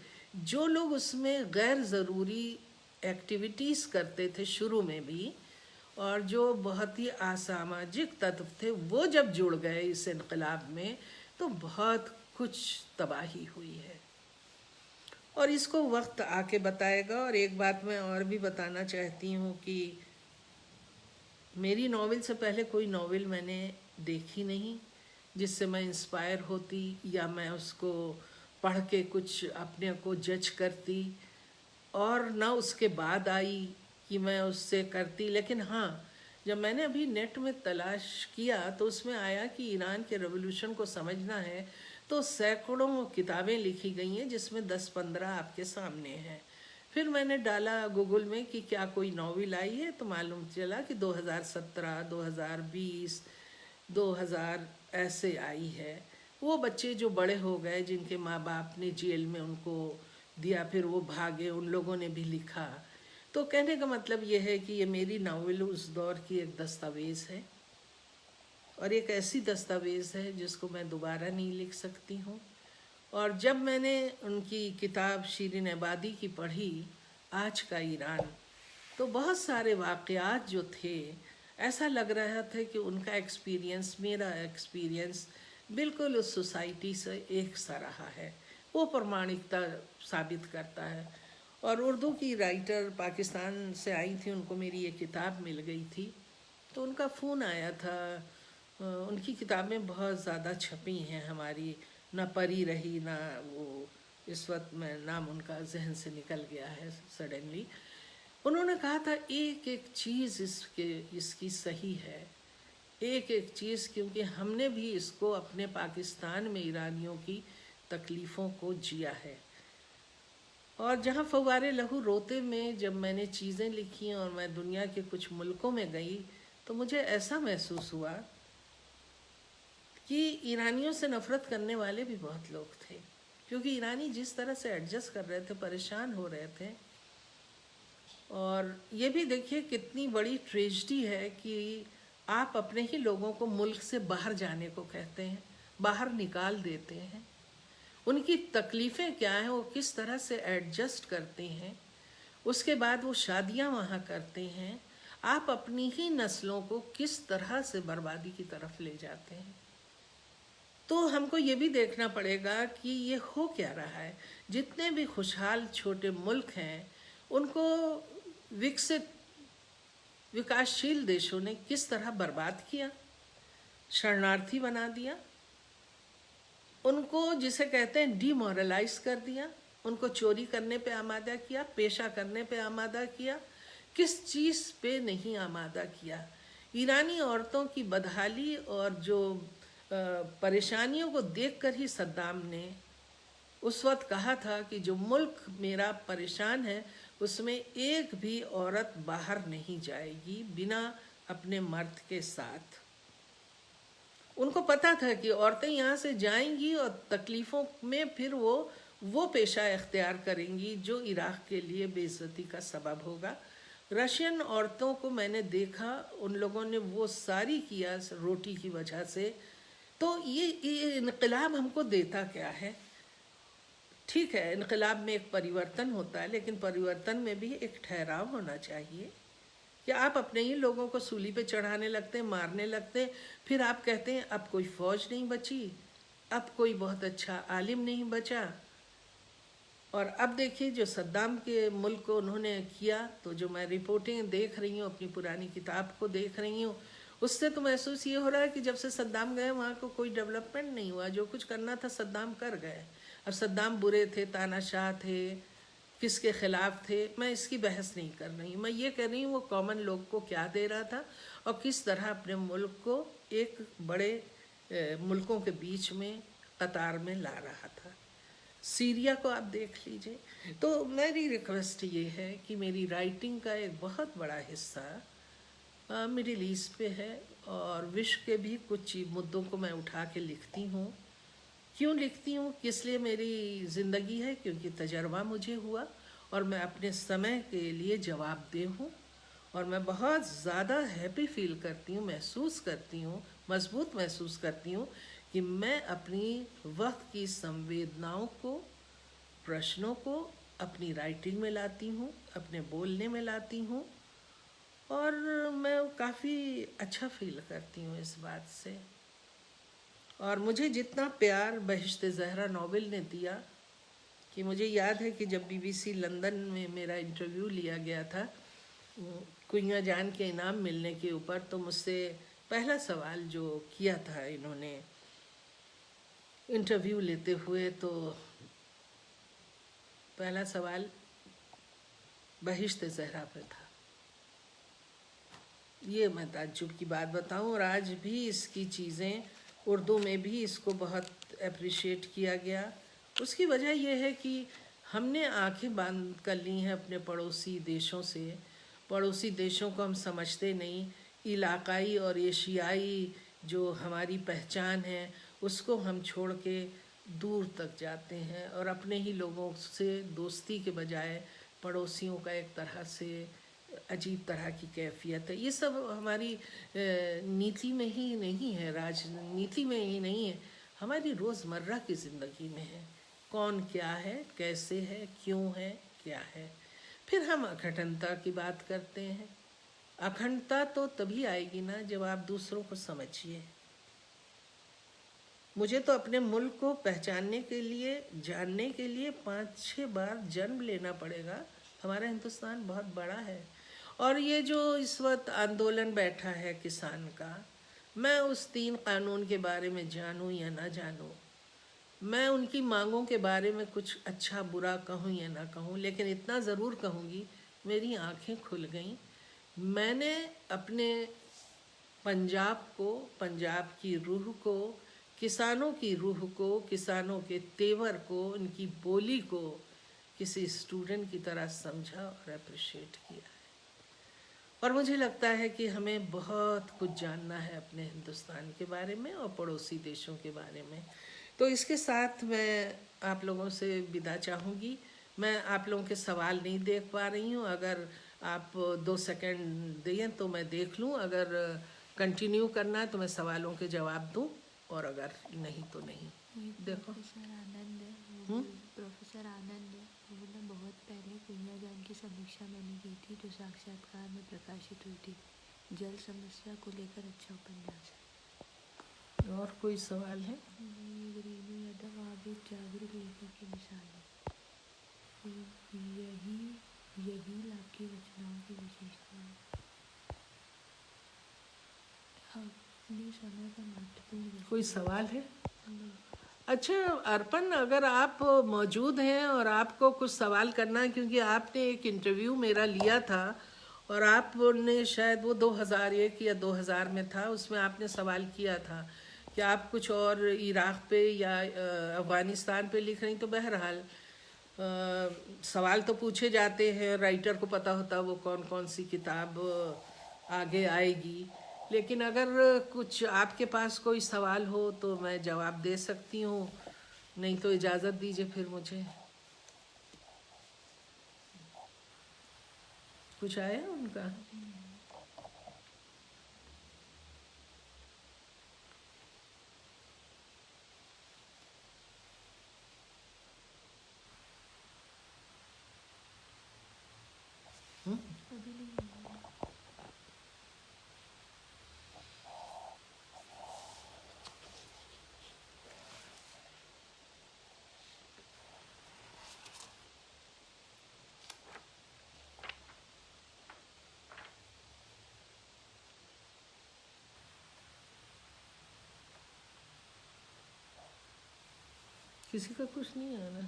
जो लोग उसमें गैर ज़रूरी एक्टिविटीज़ करते थे शुरू में भी, और जो बहुत ही असामाजिक तत्व थे, वो जब जुड़ गए इस इनकलाब में तो बहुत कुछ तबाही हुई है, और इसको वक्त आके बताएगा। और एक बात मैं और भी बताना चाहती हूँ कि मेरी नावल से पहले कोई नावल मैंने देखी नहीं जिससे मैं इंस्पायर होती या मैं उसको पढ़ के कुछ अपने को जज करती, और ना उसके बाद आई कि मैं उससे करती। लेकिन हाँ, जब मैंने अभी नेट में तलाश किया तो उसमें आया कि ईरान के रेवोल्यूशन को समझना है तो सैकड़ों किताबें लिखी गई हैं जिसमें 10-15 आपके सामने हैं। फिर मैंने डाला गूगल में कि क्या कोई नावल आई है, तो मालूम चला कि 2017, 2020, 2000 ऐसे आई है। वो बच्चे जो बड़े हो गए, जिनके माँ बाप ने जेल में उनको दिया, फिर वो भागे, उन लोगों ने भी लिखा। तो कहने का मतलब ये है कि ये मेरी नावल उस दौर की एक दस्तावेज़ है, और एक ऐसी दस्तावेज़ है जिसको मैं दोबारा नहीं लिख सकती हूँ। और जब मैंने उनकी किताब शीरीन इबादी की पढ़ी, आज का ईरान, तो बहुत सारे वाक़यात जो थे ऐसा लग रहा था कि उनका एक्सपीरियंस मेरा एक्सपीरियंस बिल्कुल उस सोसाइटी से एक सा रहा है। वो प्रामाणिकता साबित करता है। और उर्दू की राइटर पाकिस्तान से आई थी, उनको मेरी ये किताब मिल गई थी, तो उनका फ़ोन आया था। उनकी किताबें बहुत ज़्यादा छपी हैं हमारी, ना परी रही ना वो, इस वक्त मैं नाम उनका जहन से निकल गया है सडनली। उन्होंने कहा था एक एक चीज़ इसकी सही है, एक एक चीज़, क्योंकि हमने भी इसको अपने पाकिस्तान में ईरानियों की तकलीफ़ों को जिया है। और जहाँ फव्वारे लहू रोते में जब मैंने चीज़ें लिखी और मैं दुनिया के कुछ मुल्कों में गई, तो मुझे ऐसा महसूस हुआ कि ईरानियों से नफ़रत करने वाले भी बहुत लोग थे, क्योंकि ईरानी जिस तरह से एडजस्ट कर रहे थे, परेशान हो रहे थे। और ये भी देखिए कितनी बड़ी ट्रेजेडी है कि आप अपने ही लोगों को मुल्क से बाहर जाने को कहते हैं, बाहर निकाल देते हैं। उनकी तकलीफ़ें क्या हैं, वो किस तरह से एडजस्ट करते हैं, उसके बाद वो शादियां वहाँ करते हैं। आप अपनी ही नस्लों को किस तरह से बर्बादी की तरफ ले जाते हैं। तो हमको ये भी देखना पड़ेगा कि ये हो क्या रहा है। जितने भी खुशहाल छोटे मुल्क हैं, उनको विकसित विकासशील देशों ने किस तरह बर्बाद किया, शरणार्थी बना दिया, उनको जिसे कहते हैं डीमोरलाइज कर दिया, उनको चोरी करने पे आमादा किया, पेशा करने पे आमादा किया, किस चीज़ पे नहीं आमादा किया। ईरानी औरतों की बदहाली और जो परेशानियों को देखकर ही सद्दाम ने उस वक्त कहा था कि जो मुल्क मेरा परेशान है उसमें एक भी औरत बाहर नहीं जाएगी बिना अपने मर्द के साथ। उनको पता था कि औरतें यहाँ से जाएंगी और तकलीफ़ों में फिर वो पेशा इख्तियार करेंगी जो इराक़ के लिए बेइज्जती का सबब होगा। रशियन औरतों को मैंने देखा, उन लोगों ने वो सारी किया रोटी की वजह से। तो ये इनकलाब हमको देता क्या है? ठीक है, इनकलाब में एक परिवर्तन होता है, लेकिन परिवर्तन में भी एक ठहराव होना चाहिए। कि आप अपने ही लोगों को सूली पे चढ़ाने लगते हैं, मारने लगते हैं, फिर आप कहते हैं अब कोई फ़ौज नहीं बची, अब कोई बहुत अच्छा आलिम नहीं बचा। और अब देखिए जो सद्दाम के मुल्क को उन्होंने किया, तो जो मैं रिपोर्टिंग देख रही हूँ, अपनी पुरानी किताब को देख रही हूँ, उससे तो महसूस ये हो रहा है कि जब से सद्दाम गए वहाँ को कोई डेवलपमेंट नहीं हुआ। जो कुछ करना था सद्दाम कर गए। अब सद्दाम बुरे थे, तानाशाह थे, किसके ख़िलाफ़ थे, मैं इसकी बहस नहीं कर रही। मैं ये कह रही हूँ वो कॉमन लोग को क्या दे रहा था और किस तरह अपने मुल्क को एक बड़े मुल्कों के बीच में कतार में ला रहा था। सीरिया को आप देख लीजिए। तो मेरी रिक्वेस्ट ये है कि मेरी राइटिंग का एक बहुत बड़ा हिस्सा मिडिल ईस्ट पे है और विश्व के भी कुछ मुद्दों को मैं उठा के लिखती हूँ। क्यों लिखती हूँ, किस लिए मेरी ज़िंदगी है? क्योंकि तजर्बा मुझे हुआ और मैं अपने समय के लिए जवाबदेह हूँ। और मैं बहुत ज़्यादा हैप्पी फील करती हूँ, महसूस करती हूँ, मजबूत महसूस करती हूँ कि मैं अपनी वक्त की संवेदनाओं को, प्रश्नों को अपनी राइटिंग में लाती हूँ, अपने बोलने में लाती हूँ। और मैं काफ़ी अच्छा फील करती हूँ इस बात से। और मुझे जितना प्यार बहिश्त ज़हरा नॉवेल ने दिया, कि मुझे याद है कि जब BBC लंदन में मेरा इंटरव्यू लिया गया था कुइयाँ जान के इनाम मिलने के ऊपर, तो मुझसे पहला सवाल जो किया था इन्होंने इंटरव्यू लेते हुए, तो पहला सवाल बहिश्त ज़हरा पे था। ये मैं ताज्जुब की बात बताऊं, और आज भी इसकी चीज़ें उर्दू में भी इसको बहुत अप्रिशिएट किया गया। उसकी वजह यह है कि हमने आंखें बंद कर ली हैं अपने पड़ोसी देशों से। पड़ोसी देशों को हम समझते नहीं। इलाकाई और एशियाई जो हमारी पहचान है उसको हम छोड़ के दूर तक जाते हैं और अपने ही लोगों से दोस्ती के बजाय पड़ोसियों का एक तरह से अजीब तरह की कैफियत है। ये सब हमारी नीति में ही नहीं है, राजनीति में ही नहीं है, हमारी रोज़मर्रा की ज़िंदगी में है। कौन क्या है, कैसे है, क्यों है, क्या है। फिर हम अखंडता की बात करते हैं। अखंडता तो तभी आएगी ना जब आप दूसरों को समझिए। मुझे तो अपने मुल्क को पहचानने के लिए, जानने के लिए 5-6 बार जन्म लेना पड़ेगा। हमारा हिंदुस्तान बहुत बड़ा है। और ये जो इस वक्त आंदोलन बैठा है किसान का, मैं उस 3 कानून के बारे में जानूं या ना जानूं, मैं उनकी मांगों के बारे में कुछ अच्छा बुरा कहूं या ना कहूं, लेकिन इतना ज़रूर कहूँगी, मेरी आंखें खुल गईं। मैंने अपने पंजाब को, पंजाब की रूह को, किसानों की रूह को, किसानों के तेवर को, उनकी बोली को किसी स्टूडेंट की तरह समझा और अप्रिशिएट किया है। और मुझे लगता है कि हमें बहुत कुछ जानना है अपने हिंदुस्तान के बारे में और पड़ोसी देशों के बारे में। तो इसके साथ मैं आप लोगों से विदा चाहूँगी। मैं आप लोगों के सवाल नहीं देख पा रही हूँ, अगर आप 2 सेकंड दें तो मैं देख लूँ, अगर कंटिन्यू करना है तो मैं सवालों के जवाब दूँ, और अगर नहीं तो नहीं। देखो प्रोफेसर आनंद है, प्रोफेसर आनंद है, वो बोला बहुत पहले कुंजा जान की समीक्षा मैंने की थी जो साक्षात्कार में प्रकाशित हुई थी। जल समस्या को लेकर अच्छा उपन्यास है। और कोई सवाल है? रेणु यादव, आप एक जागरूक लेखक की मिसाल है। यही आपकी रचनाओं की विशेषता है। अपने समय का महत्वपूर्ण। कोई सवाल है? नहीं। अच्छा अर्पण, अगर आप मौजूद हैं और आपको कुछ सवाल करना है, क्योंकि आपने एक इंटरव्यू मेरा लिया था और आपने शायद वो 2001 या 2000 में था, उसमें आपने सवाल किया था कि आप कुछ और इराक़ पे या अफ़गानिस्तान पे लिख रही। तो बहरहाल सवाल तो पूछे जाते हैं, राइटर को पता होता वो कौन कौन सी किताब आगे आएगी, लेकिन अगर कुछ आपके पास कोई सवाल हो तो मैं जवाब दे सकती हूँ, नहीं तो इजाज़त दीजिए फिर मुझे। कुछ आया उनका? अभी नहीं है। किसी का कुछ नहीं आ रहा?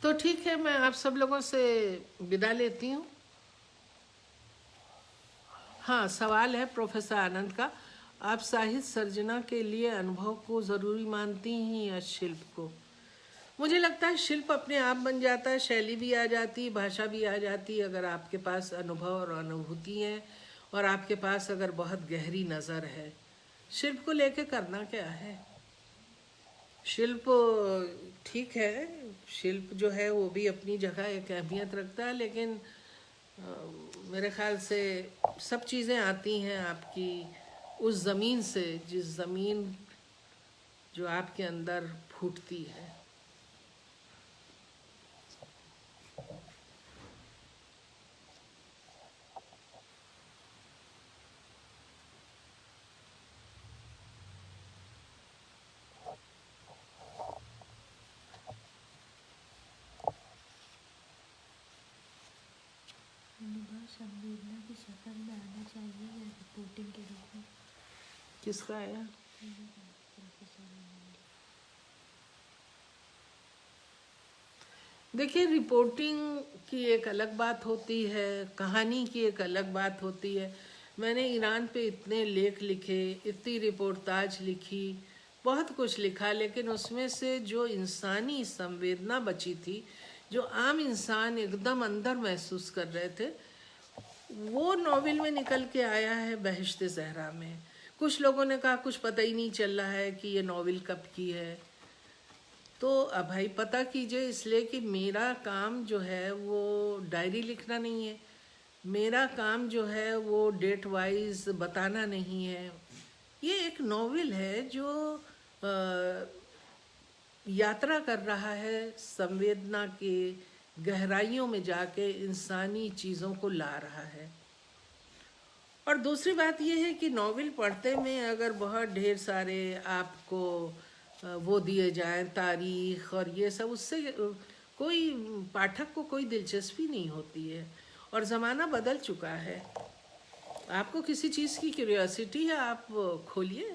तो ठीक है, मैं आप सब लोगों से विदा लेती हूँ। हाँ, सवाल है प्रोफेसर आनंद का, आप साहित्य सर्जना के लिए अनुभव को ज़रूरी मानती हैं या शिल्प को? मुझे लगता है शिल्प अपने आप बन जाता है, शैली भी आ जाती, भाषा भी आ जाती, अगर आपके पास अनुभव और अनुभूति है और आपके पास अगर बहुत गहरी नज़र है। शिल्प को लेके करना क्या है? शिल्प ठीक है, शिल्प जो है वो भी अपनी जगह एक अहमियत रखता है, लेकिन मेरे ख्याल से सब चीज़ें आती हैं आपकी उस ज़मीन से, जिस ज़मीन जो आपके अंदर फूटती है। अनुभव संवेदना की शक्ल में आना चाहिए या रिपोर्टिंग के रूप में? किसका आया? प्रोफेसर आनंद। देखिए, रिपोर्टिंग की एक अलग बात होती है, कहानी की एक अलग बात होती है। मैंने ईरान पे इतने लेख लिखे, इतनी रिपोर्टाज लिखी, बहुत कुछ लिखा, लेकिन उसमें से जो इंसानी संवेदना बची थी, जो आम इंसान एकदम अंदर महसूस कर रहे थे, वो नॉवेल में निकल के आया है बहिश्ते ज़हरा में। कुछ लोगों ने कहा कुछ पता ही नहीं चल रहा है कि ये नॉवेल कब की है, तो अब भाई पता कीजिए, इसलिए कि मेरा काम जो है वो डायरी लिखना नहीं है, मेरा काम जो है वो डेट वाइज बताना नहीं है। ये एक नॉवेल है जो यात्रा कर रहा है संवेदना के गहराइयों में जाके इंसानी चीज़ों को ला रहा है। और दूसरी बात यह है कि नॉवेल पढ़ते में अगर बहुत ढेर सारे आपको वो दिए जाएं तारीख और ये सब, उससे कोई पाठक को कोई दिलचस्पी नहीं होती है। और ज़माना बदल चुका है। आपको किसी चीज़ की क्यूरियोसिटी है, आप खोलिए,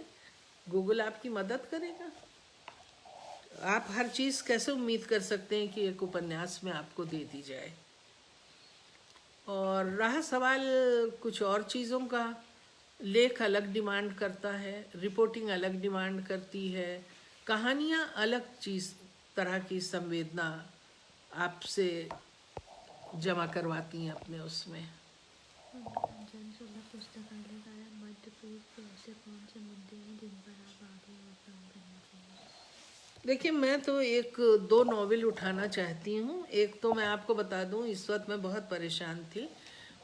गूगल आपकी मदद करेगा। आप हर चीज़ कैसे उम्मीद कर सकते हैं कि एक उपन्यास में आपको दे दी जाए। और रहा सवाल कुछ और चीज़ों का, लेख अलग डिमांड करता है, रिपोर्टिंग अलग डिमांड करती है, कहानियाँ अलग चीज़ तरह की संवेदना आपसे जमा करवाती हैं अपने उसमें। जन सुलभ पुस्तकालय द्वारा मध्य पूर्व के ऐसे कौन से मुद्दे हैं जिन पर आप आगे और काम करना चाहिए? देखिए, मैं तो एक दो नॉवेल उठाना चाहती हूँ। एक तो मैं आपको बता दूँ, इस वक्त मैं बहुत परेशान थी।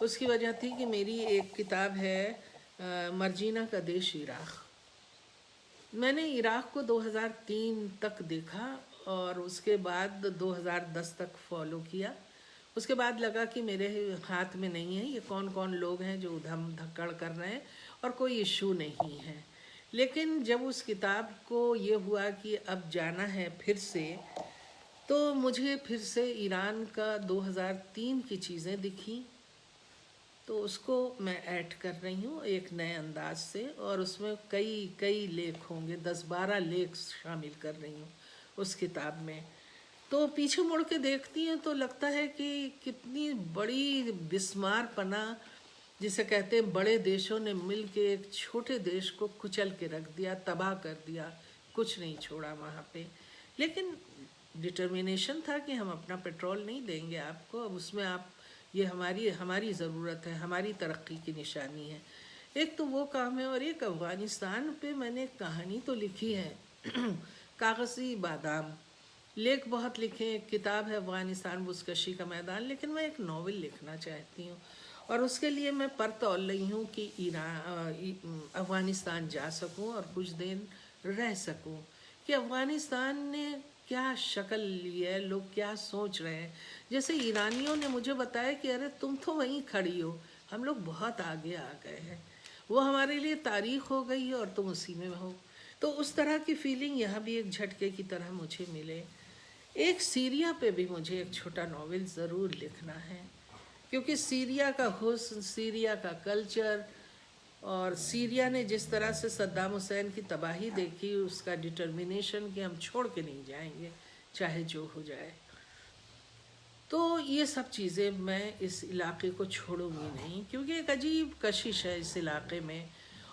उसकी वजह थी कि मेरी एक किताब है मर्जीना का देश इराक़। मैंने इराक़ को 2003 तक देखा और उसके बाद 2010 तक फॉलो किया। उसके बाद लगा कि मेरे हाथ में नहीं है, ये कौन कौन लोग हैं जो उधम धक्कड़ कर रहे हैं और कोई इशू नहीं है। लेकिन जब उस किताब को ये हुआ कि अब जाना है फिर से, तो मुझे फिर से ईरान का 2003 की चीज़ें दिखी, तो उसको मैं ऐड कर रही हूँ एक नए अंदाज से। और उसमें कई कई लेख होंगे, 10-12 लेख शामिल कर रही हूँ उस किताब में। तो पीछे मुड़ के देखती हैं तो लगता है कि कितनी बड़ी बिस्मारपना, जिसे कहते हैं बड़े देशों ने मिल के एक छोटे देश को कुचल के रख दिया, तबाह कर दिया, कुछ नहीं छोड़ा वहाँ पे। लेकिन डिटर्मिनेशन था कि हम अपना पेट्रोल नहीं देंगे आपको, अब उसमें आप, ये हमारी ज़रूरत है, हमारी तरक्की की निशानी है। एक तो वो काम है। और एक अफ़गानिस्तान पे मैंने कहानी तो लिखी है कागज़ी बादाम, लेख बहुत लिखे, एक किताब है अफ़गानिस्तान बुज़कशी का मैदान, लेकिन मैं एक नॉवेल लिखना चाहती हूँ। और उसके लिए मैं पर तौल रही हूँ कि अफ़गानिस्तान जा सकूँ और कुछ दिन रह सकूँ, कि अफ़गानिस्तान ने क्या शक्ल ली है, लोग क्या सोच रहे हैं। जैसे ईरानियों ने मुझे बताया कि अरे तुम तो वहीं खड़ी हो, हम लोग बहुत आगे आ गए हैं, वो हमारे लिए तारीख हो गई है और तुम उसी में हो। तो उस तरह की फीलिंग यहाँ भी एक झटके की तरह मुझे मिले। एक सीरिया पे भी मुझे एक छोटा नॉवेल ज़रूर लिखना है, क्योंकि सीरिया का हुस्न, सीरिया का कल्चर, और सीरिया ने जिस तरह से सद्दाम हुसैन की तबाही देखी, उसका डिटर्मिनेशन कि हम छोड़ के नहीं जाएंगे चाहे जो हो जाए। तो ये सब चीज़ें मैं इस इलाके को छोड़ूंगी नहीं, क्योंकि एक अजीब कशिश है इस इलाके में।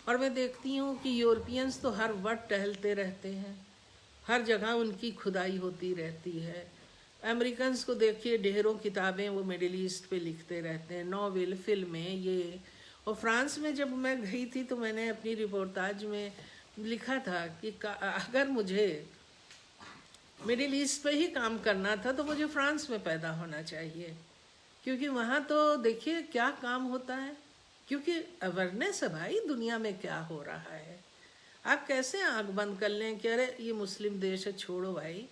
और मैं देखती हूँ कि यूरोपियंस तो हर वक्त टहलते रहते हैं, हर जगह उनकी खुदाई होती रहती है। अमेरिकन्स को देखिए, ढेरों किताबें वो मिडिल ईस्ट पे लिखते रहते हैं, नॉवेल, फिल्में, ये। और फ्रांस में जब मैं गई थी तो मैंने अपनी रिपोर्टाज में लिखा था कि अगर मुझे मिडिल ईस्ट पे ही काम करना था तो मुझे फ्रांस में पैदा होना चाहिए, क्योंकि वहाँ तो देखिए क्या काम होता है, क्योंकि अवेयरनेस है भाई दुनिया में क्या हो रहा है। आप कैसे आँख बंद कर लें कि अरे ये मुस्लिम देश है, छोड़ो भाई,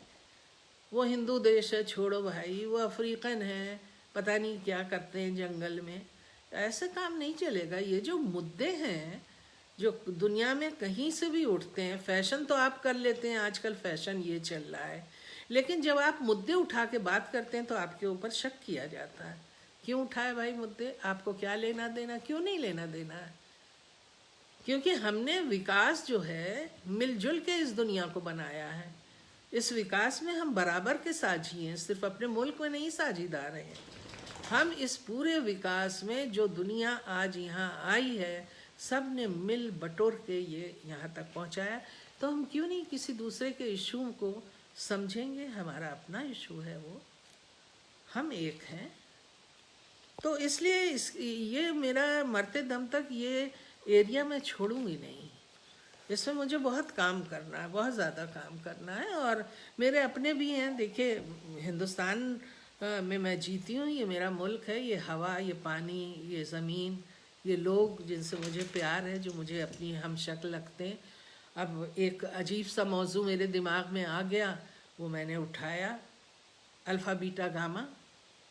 वो हिंदू देश है, छोड़ो भाई, वो अफ्रीकन है, पता नहीं क्या करते हैं जंगल में। ऐसे काम नहीं चलेगा। ये जो मुद्दे हैं जो दुनिया में कहीं से भी उठते हैं, फैशन तो आप कर लेते हैं, आजकल फैशन ये चल रहा है, लेकिन जब आप मुद्दे उठा के बात करते हैं तो आपके ऊपर शक किया जाता है। क्यों उठाए भाई मुद्दे, आपको क्या लेना देना, क्यों नहीं लेना देना है? क्योंकि हमने विकास जो है मिलजुल के इस दुनिया को बनाया है। इस विकास में हम बराबर के साझी हैं, सिर्फ अपने मुल्क में नहीं साझीदार हैं। हम इस पूरे विकास में जो दुनिया आज यहाँ आई है, सब ने मिल बटोर के ये यहाँ तक पहुँचाया, तो हम क्यों नहीं किसी दूसरे के इशू को समझेंगे? हमारा अपना इशू है वो, हम एक हैं। तो इसलिए ये मेरा मरते दम तक ये एरिया मैं छोड़ूंगी नहीं। इसमें मुझे बहुत काम करना है, बहुत ज़्यादा काम करना है। और मेरे अपने भी हैं। देखिए, हिंदुस्तान में मैं जीती हूँ, ये मेरा मुल्क है, ये हवा, ये पानी, ये ज़मीन, ये लोग जिनसे मुझे प्यार है, जो मुझे अपनी हम शक्ल लगते हैं। अब एक अजीब सा मौजू मेरे दिमाग में आ गया, वो मैंने उठाया, अल्फ़ा बीटा गामा।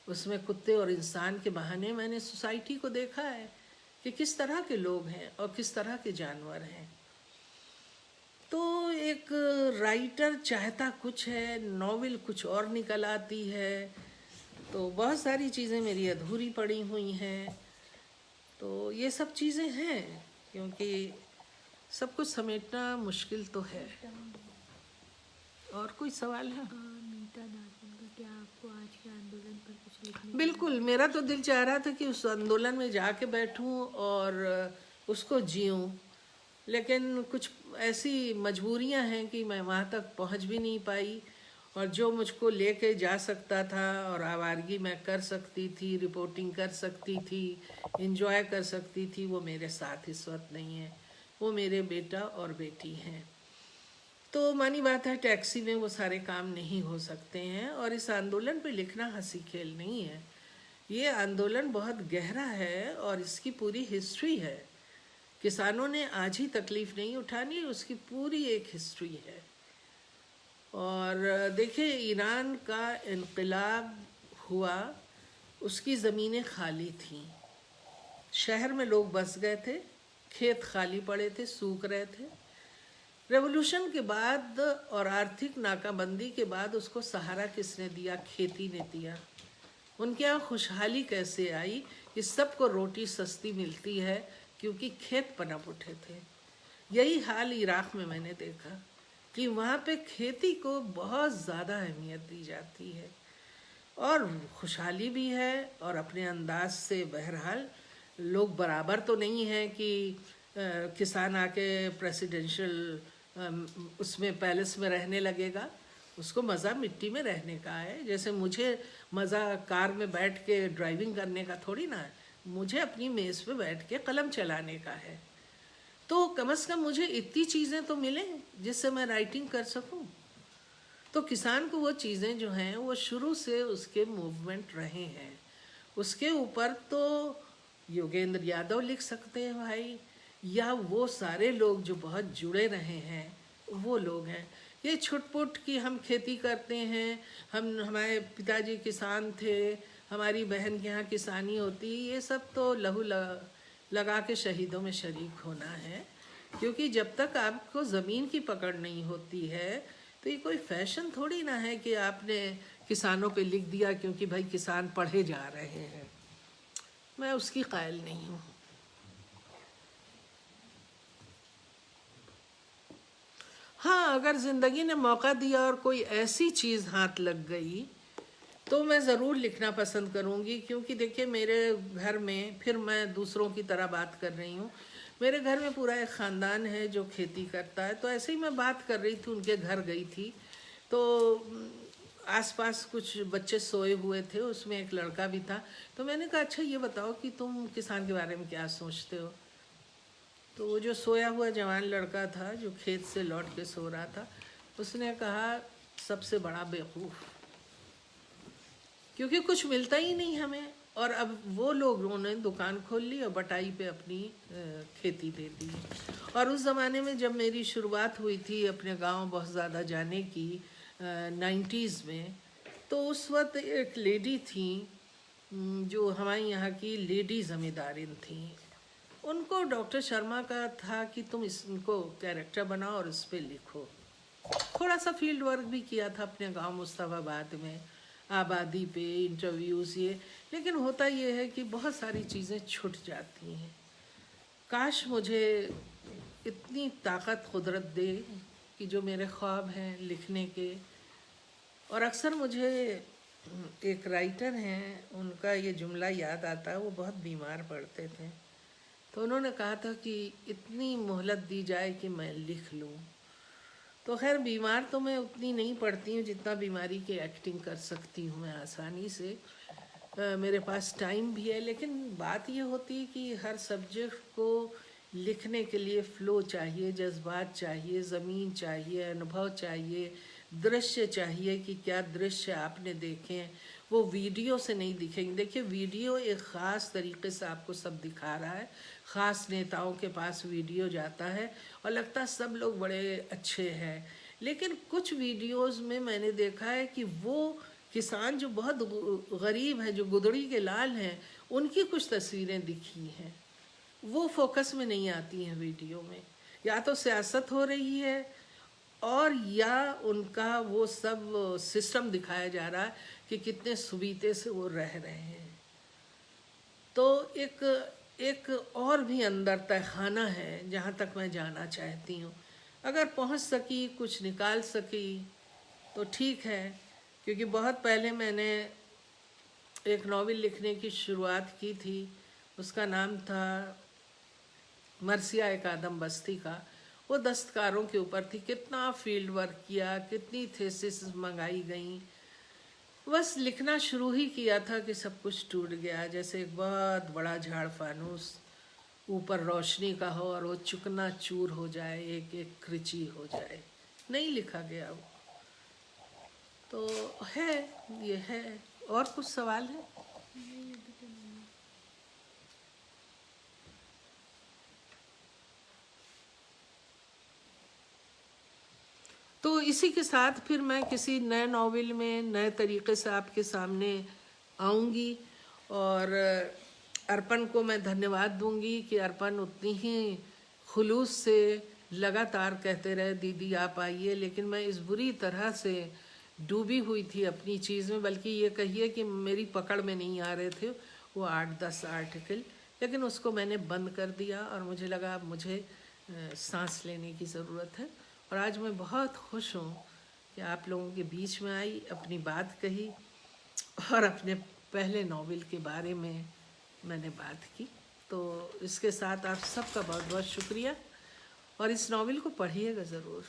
उसमें कुत्ते और इंसान के बहाने मैंने सोसाइटी को देखा है कि किस तरह के लोग हैं और किस तरह के जानवर हैं। तो एक राइटर चाहता कुछ है, नॉवेल कुछ और निकल आती है, तो बहुत सारी चीज़ें मेरी अधूरी पड़ी हुई हैं। तो ये सब चीज़ें हैं, क्योंकि सब कुछ समेटना मुश्किल तो है। और कोई सवाल है? मीता नागपुर का क्या आपको आज के आंदोलन पर कुछ लिखने बिल्कुल, मेरा तो दिल चाह रहा था कि उस आंदोलन में जाके बैठूं और उसको जीऊं, लेकिन कुछ ऐसी मजबूरियां हैं कि मैं वहाँ तक पहुँच भी नहीं पाई। और जो मुझको लेके जा सकता था और आवारगी मैं कर सकती थी, रिपोर्टिंग कर सकती थी, एंजॉय कर सकती थी, वो मेरे साथ इस वक्त नहीं है। वो मेरे बेटा और बेटी हैं। तो मानी बात है, टैक्सी में वो सारे काम नहीं हो सकते हैं। और इस आंदोलन पे लिखना हंसी खेल नहीं है, ये आंदोलन बहुत गहरा है और इसकी पूरी हिस्ट्री है। किसानों ने आज ही तकलीफ नहीं उठानी, उसकी पूरी एक हिस्ट्री है। और देखिए, ईरान का इनकलाब हुआ, उसकी ज़मीनें खाली थीं, शहर में लोग बस गए थे, खेत खाली पड़े थे, सूख रहे थे। रेवोल्यूशन के बाद और आर्थिक नाकाबंदी के बाद उसको सहारा किसने दिया? खेती ने दिया। उनके यहाँ खुशहाली कैसे आई? इस सब को रोटी सस्ती मिलती है क्योंकि खेत पनप उठे थे। यही हाल इराक़ में मैंने देखा कि वहाँ पे खेती को बहुत ज़्यादा अहमियत दी जाती है और खुशहाली भी है। और अपने अंदाज से बहरहाल लोग बराबर तो नहीं हैं कि किसान आके प्रेसिडेंशियल उसमें पैलेस में रहने लगेगा। उसको मज़ा मिट्टी में रहने का है। जैसे मुझे मज़ा कार में बैठ के ड्राइविंग करने का थोड़ी ना है, मुझे अपनी मेज़ पे बैठ के कलम चलाने का है। तो कम से कम मुझे इतनी चीज़ें तो मिलें जिससे मैं राइटिंग कर सकूं। तो किसान को वो चीज़ें जो हैं वो शुरू से उसके मूवमेंट रहे हैं। उसके ऊपर तो योगेंद्र यादव लिख सकते हैं भाई, या वो सारे लोग जो बहुत जुड़े रहे हैं वो लोग हैं। ये छुटपुट कि हम खेती करते हैं, हमारे पिताजी किसान थे, हमारी बहन के यहाँ किसानी होती, ये सब तो लहू लगा के शहीदों में शरीक होना है। क्योंकि जब तक आपको ज़मीन की पकड़ नहीं होती है तो ये कोई फैशन थोड़ी ना है कि आपने किसानों पे लिख दिया क्योंकि भाई किसान पढ़े जा रहे हैं। मैं उसकी कायल नहीं हूँ। हाँ, अगर ज़िंदगी ने मौका दिया और कोई ऐसी चीज़ हाथ लग गई तो मैं ज़रूर लिखना पसंद करूँगी। क्योंकि देखिए, मेरे घर में, फिर मैं दूसरों की तरह बात कर रही हूँ, मेरे घर में पूरा एक ख़ानदान है जो खेती करता है। तो ऐसे ही मैं बात कर रही थी, उनके घर गई थी तो आसपास कुछ बच्चे सोए हुए थे, उसमें एक लड़का भी था। तो मैंने कहा, अच्छा ये बताओ कि तुम किसान के बारे में क्या सोचते हो? तो वो जो सोया हुआ जवान लड़का था जो खेत से लौट के सो रहा था, उसने कहा, सबसे बड़ा बेवकूफ़, क्योंकि कुछ मिलता ही नहीं हमें। और अब वो लोगों ने दुकान खोल ली और बटाई पे अपनी खेती दे दी। और उस ज़माने में जब मेरी शुरुआत हुई थी अपने गांव बहुत ज़्यादा जाने की 90s में, तो उस वक्त एक लेडी थी जो हमारे यहाँ की लेडी ज़मींदारिन थी। उनको डॉक्टर शर्मा का था कि तुम इनको कैरेक्टर बनाओ और इस पर लिखो। थोड़ा सा फील्ड वर्क भी किया था अपने गांव मुस्तफ़ाबाद में, आबादी पे इंटरव्यूज़ ये। लेकिन होता ये है कि बहुत सारी चीज़ें छूट जाती हैं। काश मुझे इतनी ताकत कुदरत दे कि जो मेरे ख्वाब हैं लिखने के। और अक्सर मुझे एक राइटर हैं, उनका ये जुमला याद आता है। वो बहुत बीमार पड़ते थे, तो उन्होंने कहा था कि इतनी मोहलत दी जाए कि मैं लिख लूँ। तो खैर, बीमार तो मैं उतनी नहीं पड़ती हूँ जितना बीमारी की एक्टिंग कर सकती हूँ मैं आसानी से। मेरे पास टाइम भी है। लेकिन बात ये होती है कि हर सब्जेक्ट को लिखने के लिए फ्लो चाहिए, जज्बात चाहिए, ज़मीन चाहिए, अनुभव चाहिए, दृश्य चाहिए कि क्या दृश्य आपने देखे हैं, वो वीडियो से नहीं दिखेंगे। देखिए वीडियो एक ख़ास तरीके से आपको सब दिखा रहा है, ख़ास नेताओं के पास वीडियो जाता है और लगता है सब लोग बड़े अच्छे हैं, लेकिन कुछ वीडियोस में मैंने देखा है कि वो किसान जो बहुत गरीब है, जो गुदड़ी के लाल हैं, उनकी कुछ तस्वीरें दिखी हैं, वो फोकस में नहीं आती हैं वीडियो में। या तो सियासत हो रही है और या उनका वो सब सिस्टम दिखाया जा रहा है कि कितने सुबीते से वो रह रहे हैं। तो एक और भी अंदर तहखाना है जहाँ तक मैं जाना चाहती हूँ। अगर पहुँच सकी, कुछ निकाल सकी तो ठीक है, क्योंकि बहुत पहले मैंने एक नॉवेल लिखने की शुरुआत की थी, उसका नाम था मरसिया एक आदम बस्ती का। वो दस्तकारों के ऊपर थी, कितना फील्ड वर्क किया, कितनी थेसिस मंगाई गई, बस लिखना शुरू ही किया था कि सब कुछ टूट गया, जैसे एक बहुत बड़ा झाड़ फानूस ऊपर रोशनी का हो और वो चुकना चूर हो जाए, एक एक कृचि हो जाए, नहीं लिखा गया वो। तो है, ये है। और कुछ सवाल है? तो इसी के साथ फिर मैं किसी नए नॉवेल में नए तरीके से आपके सामने आऊँगी। और अर्पण को मैं धन्यवाद दूंगी कि अर्पण उतनी ही खुलूस से लगातार कहते रहे दीदी आप आइए, लेकिन मैं इस बुरी तरह से डूबी हुई थी अपनी चीज़ में, बल्कि ये कहिए कि मेरी पकड़ में नहीं आ रहे थे वो 8-10 आर्टिकल, लेकिन उसको मैंने बंद कर दिया और मुझे लगा अब मुझे सांस लेने की ज़रूरत है। और आज मैं बहुत खुश हूँ कि आप लोगों के बीच में आई, अपनी बात कही और अपने पहले नॉवेल के बारे में मैंने बात की। तो इसके साथ आप सबका बहुत बहुत शुक्रिया और इस नॉवेल को पढ़िएगा ज़रूर।